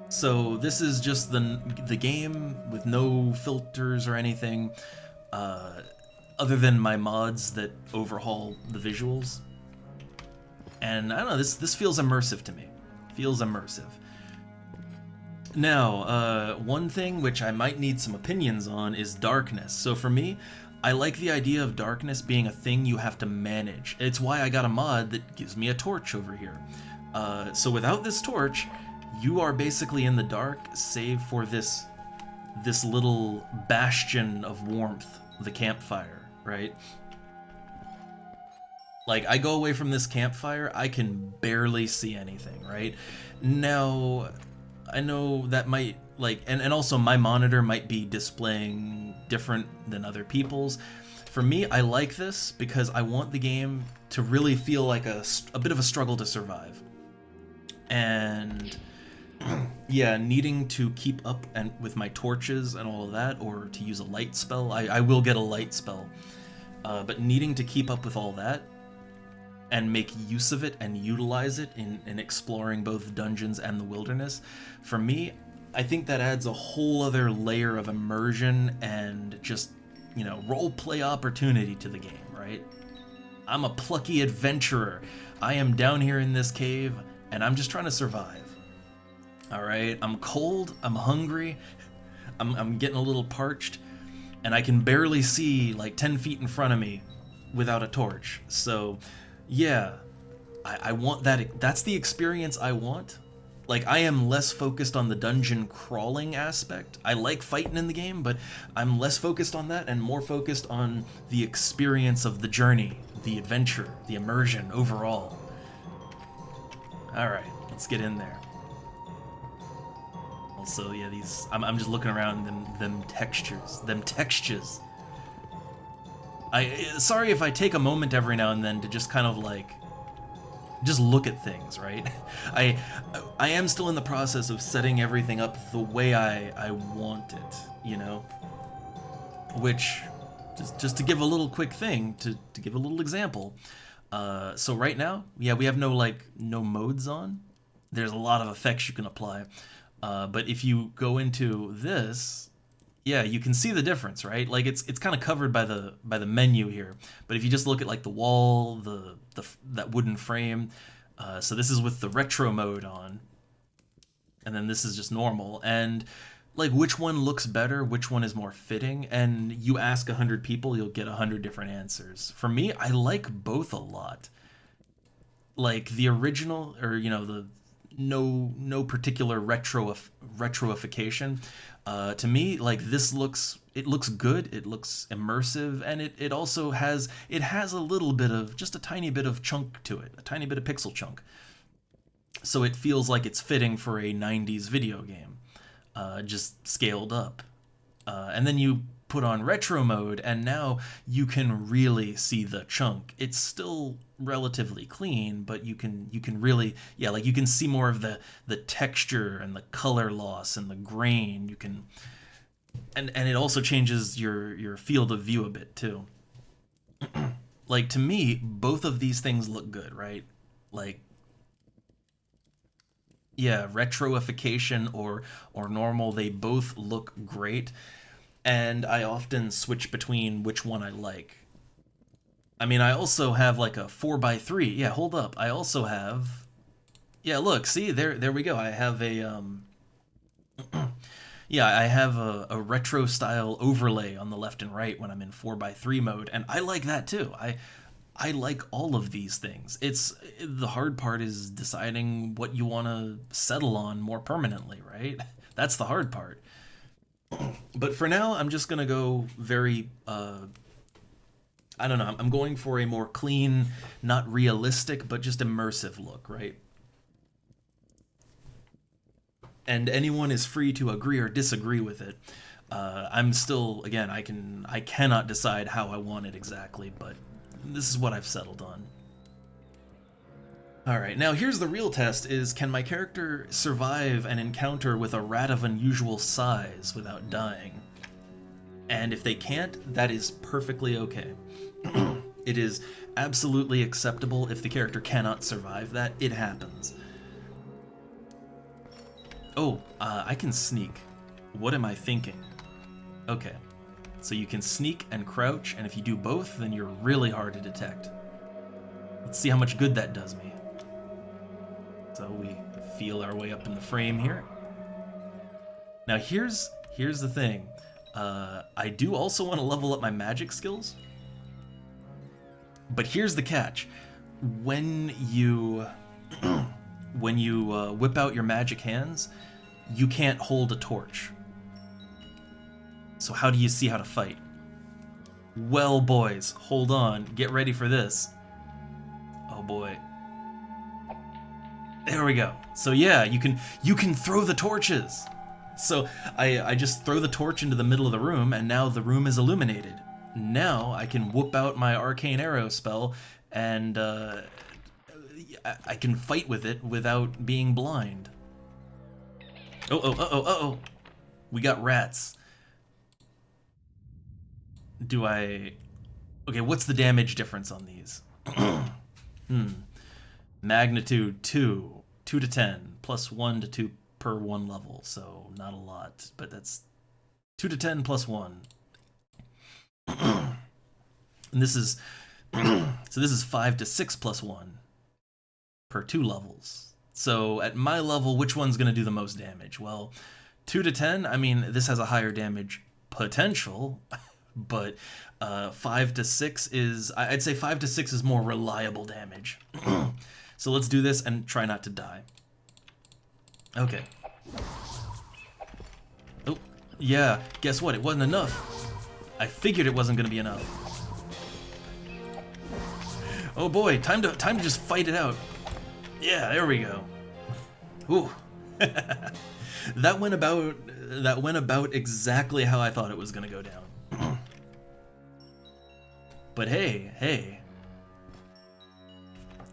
So this is just the game with no filters or anything, other than my mods that overhaul the visuals. And I don't know, this feels immersive to me. Feels immersive. Now, one thing which I might need some opinions on is darkness. So for me, I like the idea of darkness being a thing you have to manage. It's why I got a mod that gives me a torch over here. So without this torch, you are basically in the dark, save for this little bastion of warmth, the campfire, right? Like, I go away from this campfire, I can barely see anything, right? Now, I know that might, and also my monitor might be displaying different than other people's. For me, I like this because I want the game to really feel like a bit of a struggle to survive. And yeah, needing to keep up with my torches and all of that, or to use a light spell. I will get a light spell. But needing to keep up with all that and make use of it and utilize it in exploring both dungeons and the wilderness, for me, I think that adds a whole other layer of immersion and just, role-play opportunity to the game, right? I'm a plucky adventurer. I am down here in this cave, and I'm just trying to survive. Alright, I'm cold, I'm hungry, I'm getting a little parched, and I can barely see like 10 feet in front of me without a torch. So, yeah, I want that. That's the experience I want. Like, I am less focused on the dungeon crawling aspect. I like fighting in the game, but I'm less focused on that and more focused on the experience of the journey, the adventure, the immersion overall. Alright, let's get in there. Also, yeah, I'm just looking around them textures. Sorry if I take a moment every now and then to just kind of just look at things, right? I am still in the process of setting everything up the way I want it, Which, just to give a little quick thing, to give a little example. So right now, yeah, we have no modes on. There's a lot of effects you can apply. But if you go into this, yeah, you can see the difference, right? Like, it's kind of covered by the menu here. But if you just look at the wall, that wooden frame, so this is with the retro mode on, and then this is just normal. And which one looks better, which one is more fitting, and you ask 100 people, you'll get 100 different answers. For me, I like both a lot. Like the original, or the no particular retroification. To me, this looks good, it looks immersive, and it also has a little bit of, just a tiny bit of chunk to it, a tiny bit of pixel chunk. So it feels like it's fitting for a 90s video game, just scaled up. And then you put on retro mode, and now you can really see the chunk. It's still relatively clean, but you can really, yeah, like you can see more of the texture and the color loss and the grain. You can, and it also changes your field of view a bit too. Like to me, both of these things look good, right? Like, yeah, retroification or normal, they both look great, and I often switch between which one I like. I mean, I also have like a 4 by 3. Yeah, hold up. I also have, yeah, look, see, there we go. I have a yeah, I have a retro style overlay on the left and right when I'm in 4 by 3 mode, and I like that too. I like all of these things. It's the hard part is deciding what you want to settle on more permanently, right? That's the hard part. But for now, I'm just gonna go very I don't know. I'm going for a more clean, not realistic, but just immersive look, right? And anyone is free to agree or disagree with it. I'm still, again, I cannot decide how I want it exactly, but this is what I've settled on. All right, now here's the real test: is can my character survive an encounter with a rat of unusual size without dying? And if they can't, that is perfectly okay. It is absolutely acceptable if the character cannot survive that. It happens. Oh, I can sneak. What am I thinking? Okay, so you can sneak and crouch, and if you do both, then you're really hard to detect. Let's see how much good that does me. So we feel our way up in the frame here. Now here's the thing. I do also want to level up my magic skills. But here's the catch. When you when you whip out your magic hands, you can't hold a torch. So how do you see how to fight? Well, boys, hold on. Get ready for this. Oh boy. There we go. So yeah, you can throw the torches. So I just throw the torch into the middle of the room, and now the room is illuminated. Now I can whoop out my arcane arrow spell, and I can fight with it without being blind. Oh. We got rats. Do I... Okay, what's the damage difference on these? Magnitude 2. 2 to 10. Plus 1 to 2 per 1 level. So not a lot, but that's 2 to 10 plus 1. And this is... so this is 5 to 6 plus 1 per 2 levels. So at my level, which one's going to do the most damage? Well, 2 to 10, I mean, this has a higher damage potential, but 5 to 6 is... I'd say 5 to 6 is more reliable damage. So let's do this and try not to die. Okay. Oh, yeah, guess what? It wasn't enough. I figured it wasn't going to be enough. Oh boy, time to just fight it out. Yeah, there we go. Ooh. That went about exactly how I thought it was going to go down. But hey.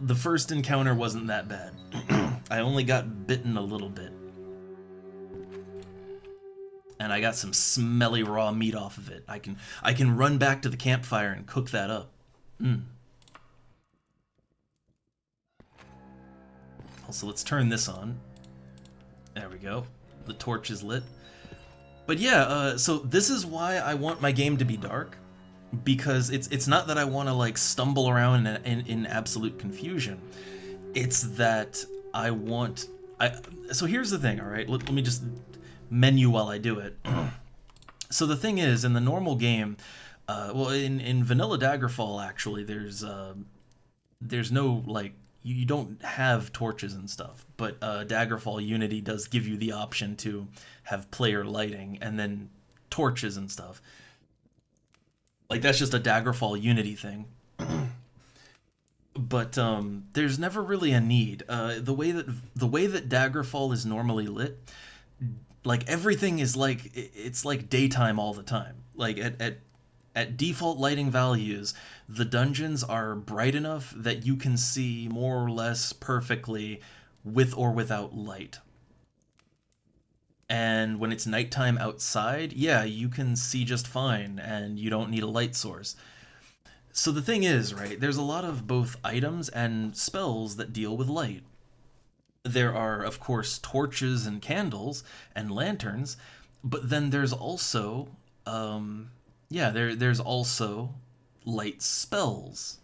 The first encounter wasn't that bad. I only got bitten a little bit. And I got some smelly raw meat off of it. I can run back to the campfire and cook that up. Also, let's turn this on. There we go. The torch is lit. But yeah, so this is why I want my game to be dark. Because it's not that I want to like stumble around in absolute confusion. It's that I want... So here's the thing, alright? Let me just menu while I do it. So the thing is, in the normal game, well, in vanilla Daggerfall, actually, there's no, like, you don't have torches and stuff, but Daggerfall Unity does give you the option to have player lighting and then torches and stuff. Like, that's just a Daggerfall Unity thing. But there's never really a need. The way that Daggerfall is normally lit, like everything is like it's like daytime all the time. Like at At default lighting values, the dungeons are bright enough that you can see more or less perfectly with or without light. And when it's nighttime outside, yeah, you can see just fine and you don't need a light source. So the thing is, right, there's a lot of both items and spells that deal with light. There are, of course, torches and candles and lanterns, but then there's also, there's also light spells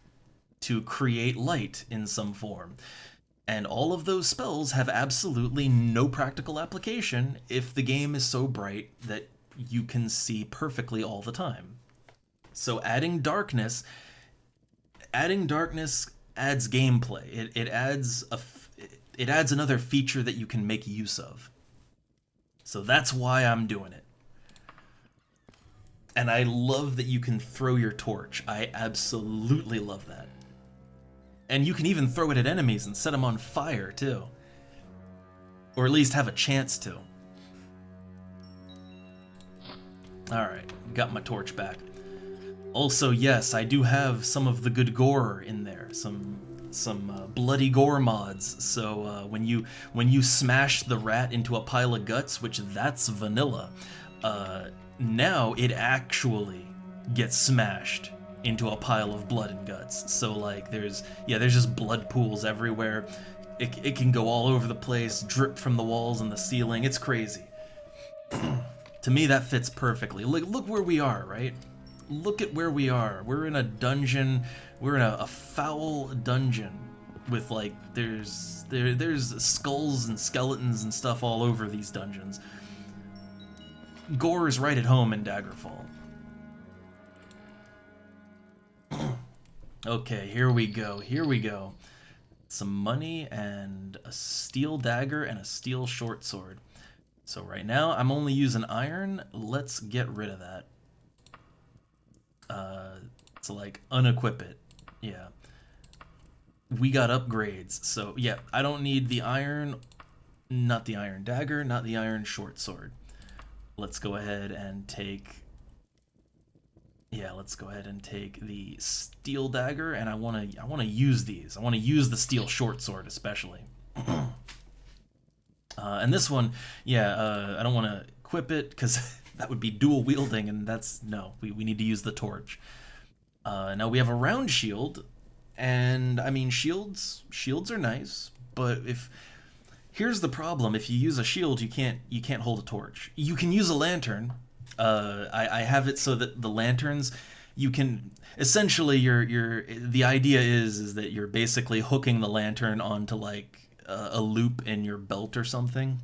to create light in some form. And all of those spells have absolutely no practical application if the game is so bright that you can see perfectly all the time. So adding darkness adds gameplay. It adds another feature that you can make use of. So that's why I'm doing it. And I love that you can throw your torch. I absolutely love that. And you can even throw it at enemies and set them on fire, too. Or at least have a chance to. Alright, got my torch back. Also, yes, I do have some of the good gore in there. Some bloody gore mods. So when you smash the rat into a pile of guts, which that's vanilla, now it actually gets smashed into a pile of blood and guts. So like there's just blood pools everywhere. It can go all over the place, drip from the walls and the ceiling. It's crazy. To me, that fits perfectly. Look where we are, right? Look at where we are. We're in a dungeon. We're in a foul dungeon with like there's skulls and skeletons and stuff all over these dungeons. Gore is right at home in Daggerfall. Okay, here we go. Some money and a steel dagger and a steel short sword. So right now I'm only using iron. Let's get rid of that. To like unequip it. Yeah. We got upgrades. So yeah, I don't need the iron, not the iron dagger, not the iron short sword. Let's go ahead and take the steel dagger, and I want to use these. I want to use the steel short sword especially. And this one, I don't want to equip it because that would be dual wielding, and we need to use the torch. Now we have a round shield, and I mean shields are nice, but here's the problem: if you use a shield, you can't hold a torch. You can use a lantern. I have it so that the lanterns, you can essentially the idea is that you're basically hooking the lantern onto like a loop in your belt or something.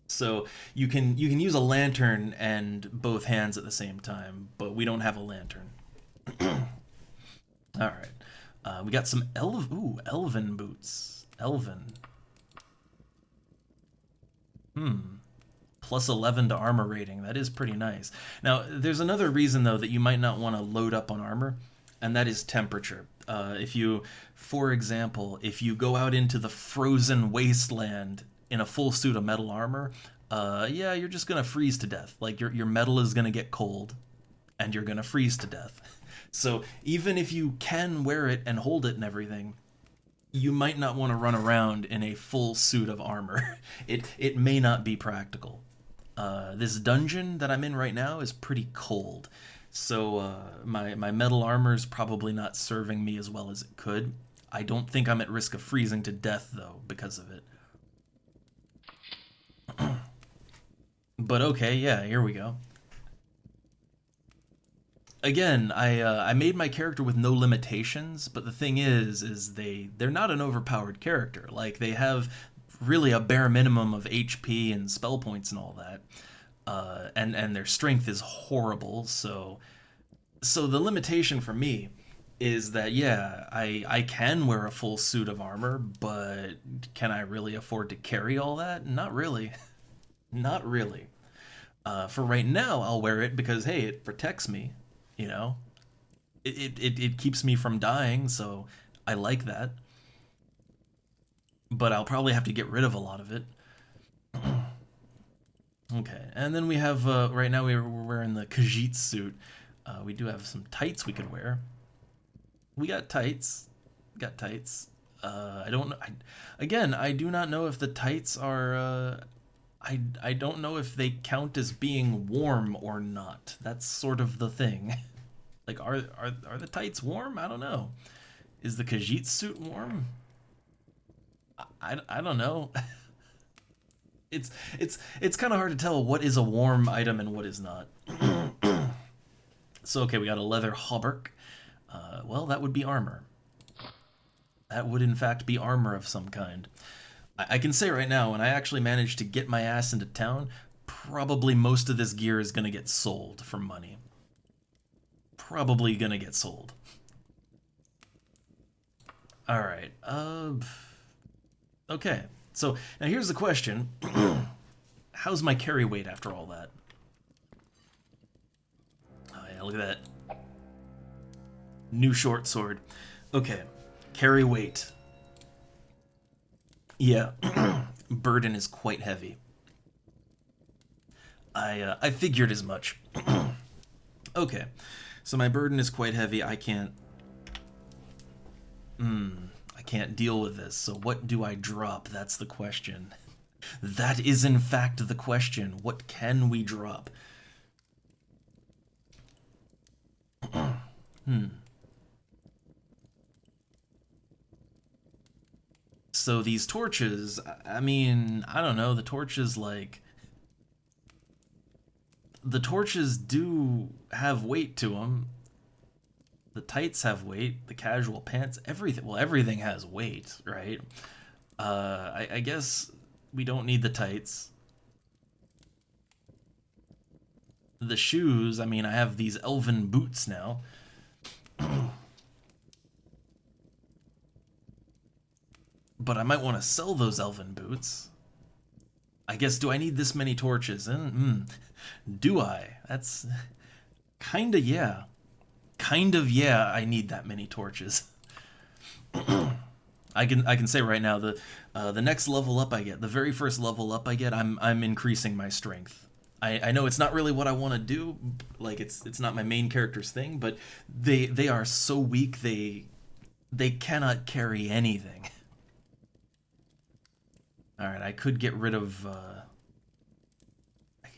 So you can use a lantern and both hands at the same time, but we don't have a lantern. All right, we got some elven boots. Elven. Plus 11 to armor rating. That is pretty nice. Now, there's another reason, though, that you might not want to load up on armor, and that is temperature. For example, if you go out into the frozen wasteland in a full suit of metal armor, you're just going to freeze to death. Like, your metal is going to get cold, and you're going to freeze to death. So even if you can wear it and hold it and everything, you might not want to run around in a full suit of armor. It may not be practical. This dungeon that I'm in right now is pretty cold, so my metal armor is probably not serving me as well as it could. I don't think I'm at risk of freezing to death, though, because of it. But okay, yeah, here we go. Again, I made my character with no limitations, but the thing is they're not an overpowered character. Like, they have really a bare minimum of HP and spell points and all that, and their strength is horrible. So the limitation for me is that I can wear a full suit of armor, but can I really afford to carry all that? Not really. Not really. For right now, I'll wear it because hey, it protects me. You know, it keeps me from dying, so I like that. But I'll probably have to get rid of a lot of it. Okay, and then we have right now we're wearing the Khajiit suit. We do have some tights we could wear. We got tights. Got tights. I don't know. Again, I do not know if the tights are. I don't know if they count as being warm or not. That's sort of the thing. Like, are the tights warm? I don't know. Is the Khajiit suit warm? I don't know. It's kind of hard to tell what is a warm item and what is not. So okay, we got a leather hauberk. Well, that would be armor. That would in fact be armor of some kind. I can say right now, when I actually managed to get my ass into town, probably most of this gear is gonna get sold for money. Probably gonna get sold. All right. Okay. So now here's the question: how's my carry weight after all that? Oh yeah, look at that. New short sword. Okay. Carry weight. Yeah. Burden is quite heavy. I figured as much. Okay. So my burden is quite heavy. I can't deal with this. So what do I drop? That's the question. That is in fact the question. What can we drop? So these torches, I mean, I don't know, the torches, like... The torches do have weight to them. The tights have weight, the casual pants, everything. Well, everything has weight, right? I guess we don't need the tights. The shoes, I mean, I have these elven boots now. But I might want to sell those elven boots. I guess, do I need this many torches? Do I? That's... Kinda, yeah. Kind of, yeah, I need that many torches. I can say right now, the next level up I get, the very first level up I get, I'm increasing my strength. I know it's not really what I want to do, like it's not my main character's thing, but they are so weak they cannot carry anything. All right, I could get rid of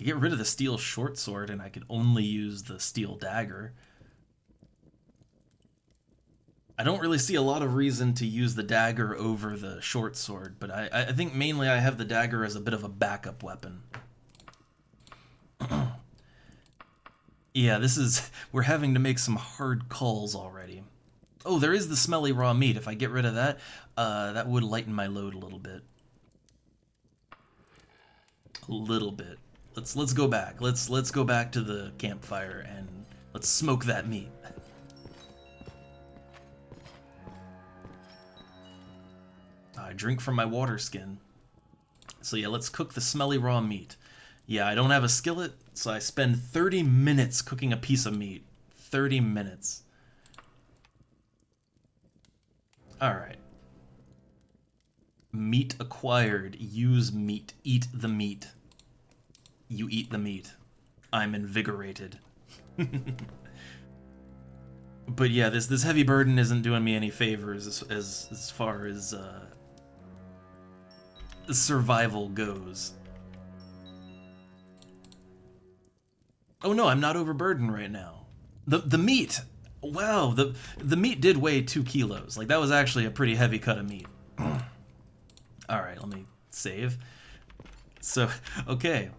the steel short sword, and I could only use the steel dagger. I don't really see a lot of reason to use the dagger over the short sword, but I think mainly I have the dagger as a bit of a backup weapon. Yeah, we're having to make some hard calls already. Oh, there is the smelly raw meat. If I get rid of that, that would lighten my load a little bit. A little bit. Let's go back. Let's go back to the campfire and let's smoke that meat. I drink from my water skin. So yeah, let's cook the smelly raw meat. Yeah, I don't have a skillet, so I spend 30 minutes cooking a piece of meat. 30 minutes. Alright. Meat acquired. Use meat. Eat the meat. You eat the meat. I'm invigorated. But yeah, this heavy burden isn't doing me any favors as far as survival goes. Oh no, I'm not overburdened right now. The meat. Wow, the meat did weigh 2 kilos. Like, that was actually a pretty heavy cut of meat. Alright, let me save. So, okay.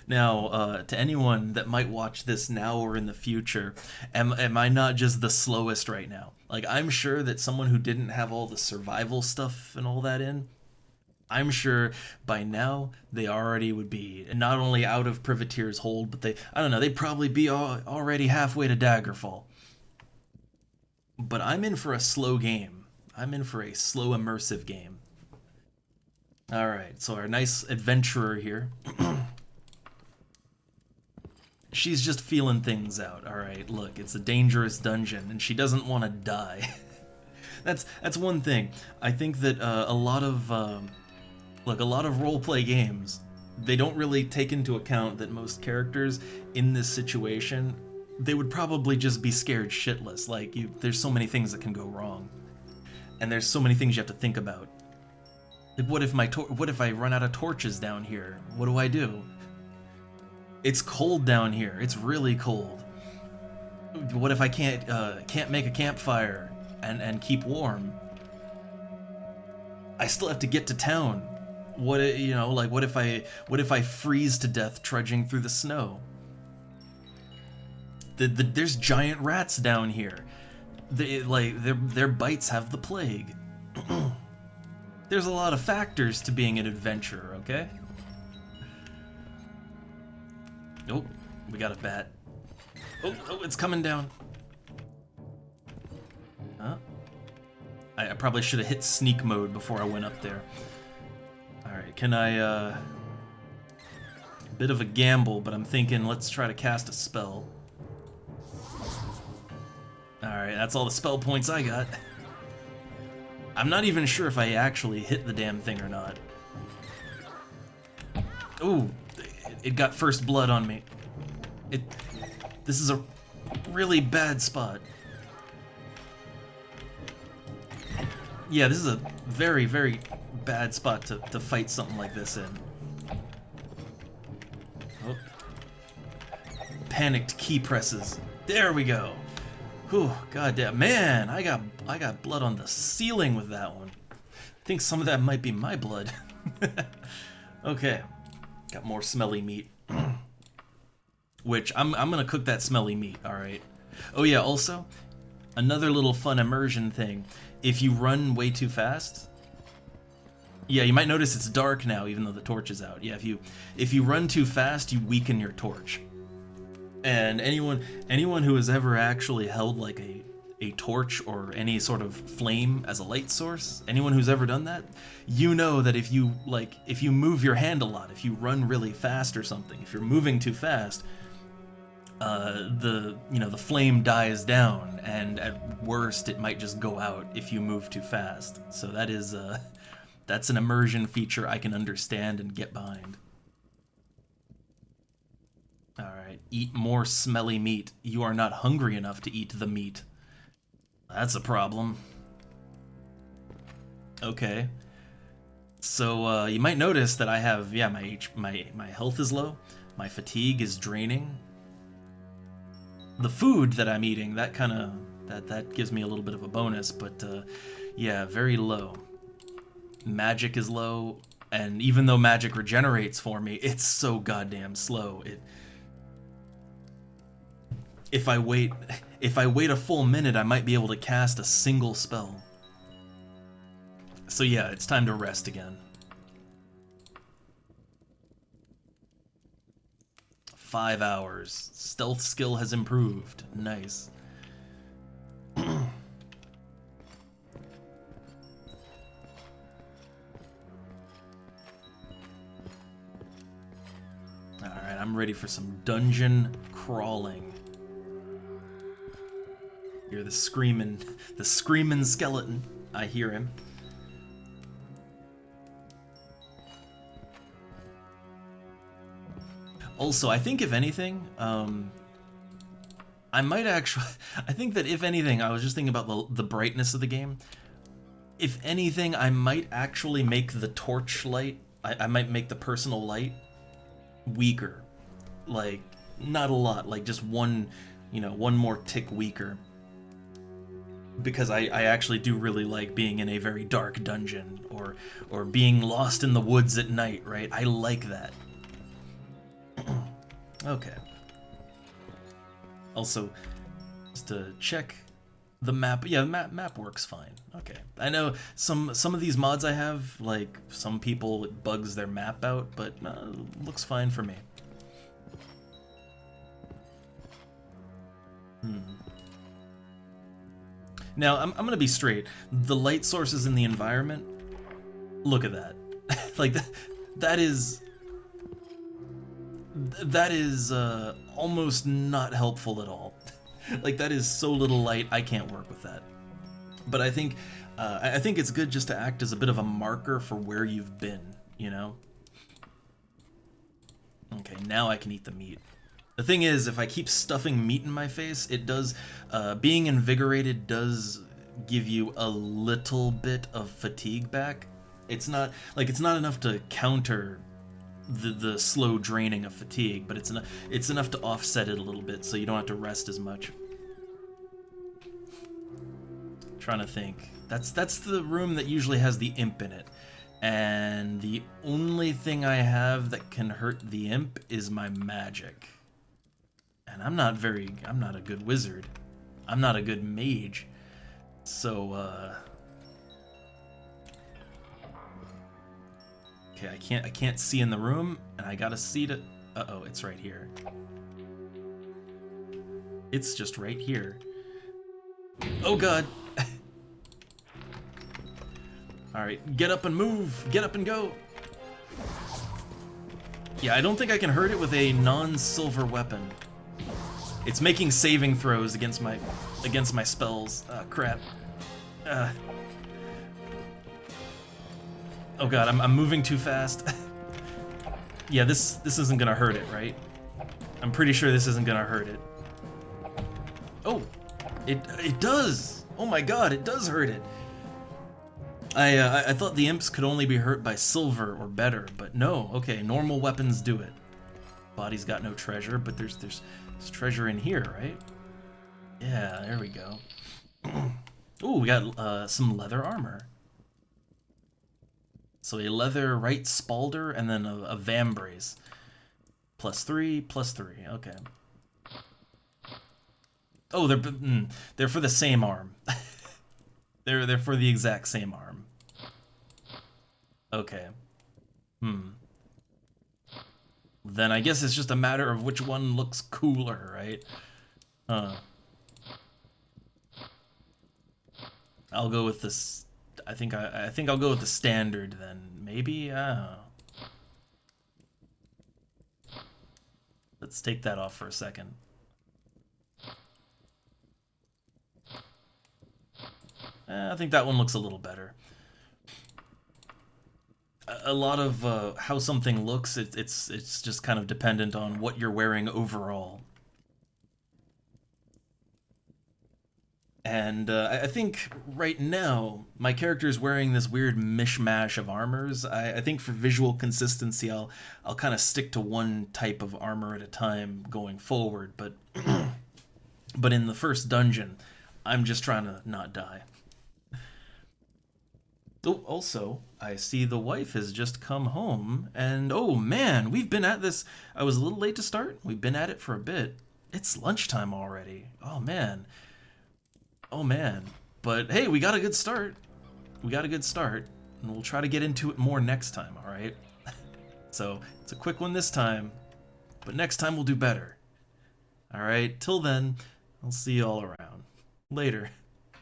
Now, to anyone that might watch this now or in the future, am I not just the slowest right now? Like, I'm sure that someone who didn't have all the survival stuff and all that in, I'm sure by now they already would be not only out of Privateer's hold, but they'd probably be already halfway to Daggerfall. But I'm in for a slow game. I'm in for a slow immersive game. Alright, so our nice adventurer here. She's just feeling things out. Alright, look, it's a dangerous dungeon, and she doesn't want to die. That's one thing. I think that a lot of roleplay games, they don't really take into account that most characters in this situation they would probably just be scared shitless. Like, there's so many things that can go wrong. And there's so many things you have to think about. Like, what if I run out of torches down here? What do I do? It's cold down here. It's really cold. What if I can't make a campfire and keep warm? I still have to get to town. What if I freeze to death trudging through the snow? There's giant rats down here. Their bites have the plague. There's a lot of factors to being an adventurer, okay? Oh, we got a bat. Oh, it's coming down. Huh? I probably should have hit sneak mode before I went up there. Alright, can I, bit of a gamble, but I'm thinking let's try to cast a spell. Alright, that's all the spell points I got. I'm not even sure if I actually hit the damn thing or not. Ooh, it got first blood on me. This is a really bad spot. Yeah, this is a very, very bad spot to fight something like this in. Oh. Panicked key presses. There we go. Whew, goddamn, man, I got blood on the ceiling with that one. I think some of that might be my blood. Okay, got more smelly meat. Which, I'm gonna cook that smelly meat, alright? Oh yeah, also, another little fun immersion thing. If you run way too fast... Yeah, you might notice it's dark now, even though the torch is out. Yeah, if you run too fast, you weaken your torch. And anyone who has ever actually held like a torch or any sort of flame as a light source, anyone who's ever done that, you know that if you move your hand a lot, if you run really fast or something, if you're moving too fast, the flame dies down, and at worst it might just go out if you move too fast. So that's an immersion feature I can understand and get behind. Alright, eat more smelly meat. You are not hungry enough to eat the meat. That's a problem. Okay. So, you might notice that I have, yeah, my health is low. My fatigue is draining. The food that I'm eating, that gives me a little bit of a bonus, but, yeah, very low. Magic is low, and even though magic regenerates for me, it's so goddamn slow. If I wait a full minute, I might be able to cast a single spell. So yeah, it's time to rest again. 5 hours. Stealth skill has improved. Nice. Alright, I'm ready for some dungeon crawling. Hear the screaming skeleton. I hear him. Also, I think if anything, I might actually, I think that if anything, I was just thinking about the brightness of the game. If anything, I might actually make the torch light, I might make the personal light weaker. Like, not a lot, like just one more tick weaker. Because I actually do really like being in a very dark dungeon, or being lost in the woods at night, right? I like that. Okay. Also, just to check the map. Yeah, the map works fine. Okay. I know some of these mods I have, like, some people, it bugs their map out, but looks fine for me. Now, I'm gonna be straight. The light sources in the environment, look at that. Like, that is almost not helpful at all. Like, that is so little light, I can't work with that. But I think it's good just to act as a bit of a marker for where you've been, you know? Okay, now I can eat the meat. The thing is, if I keep stuffing meat in my face, it does, being invigorated does give you a little bit of fatigue back. It's not, like, it's not enough to counter the slow draining of fatigue, but it's enough to offset it a little bit so you don't have to rest as much. Trying to think. That's the room that usually has the imp in it. And the only thing I have that can hurt the imp is my magic. And I'm not a good wizard. I'm not a good mage. So, okay, I can't see in the room, and I gotta see to... Uh-oh, it's right here. It's just right here. Oh god! Alright, get up and move! Get up and go! Yeah, I don't think I can hurt it with a non-silver weapon. It's making saving throws against my spells. Ah, crap. Oh god, I'm moving too fast. Yeah, this isn't gonna hurt it, right? I'm pretty sure this isn't gonna hurt it. Oh, it does! Oh my god, it does hurt it! I thought the imps could only be hurt by silver or better, but no. Okay, normal weapons do it. Body's got no treasure, but there's treasure in here, right? Yeah, there we go. Ooh, we got some leather armor. So a leather right spalder and then a vambrace. +3, +3. Okay. Oh, they're for the same arm. they're for the exact same arm. Okay. Then I guess it's just a matter of which one looks cooler, right? I'll go with this. I think I'll go with the standard then. Maybe. Let's take that off for a second. I think that one looks a little better. A lot of how something looks, it's just kind of dependent on what you're wearing overall. And I think right now my character is wearing this weird mishmash of armors. I think for visual consistency, I'll kind of stick to one type of armor at a time going forward. But but in the first dungeon, I'm just trying to not die. Oh, also, I see the wife has just come home, and oh man, we've been at this. I was a little late to start. We've been at it for a bit. It's lunchtime already. Oh man. Oh man. But hey, we got a good start. We got a good start, and we'll try to get into it more next time, alright? So, it's a quick one this time, but next time we'll do better. Alright, till then, I'll see you all around. Later.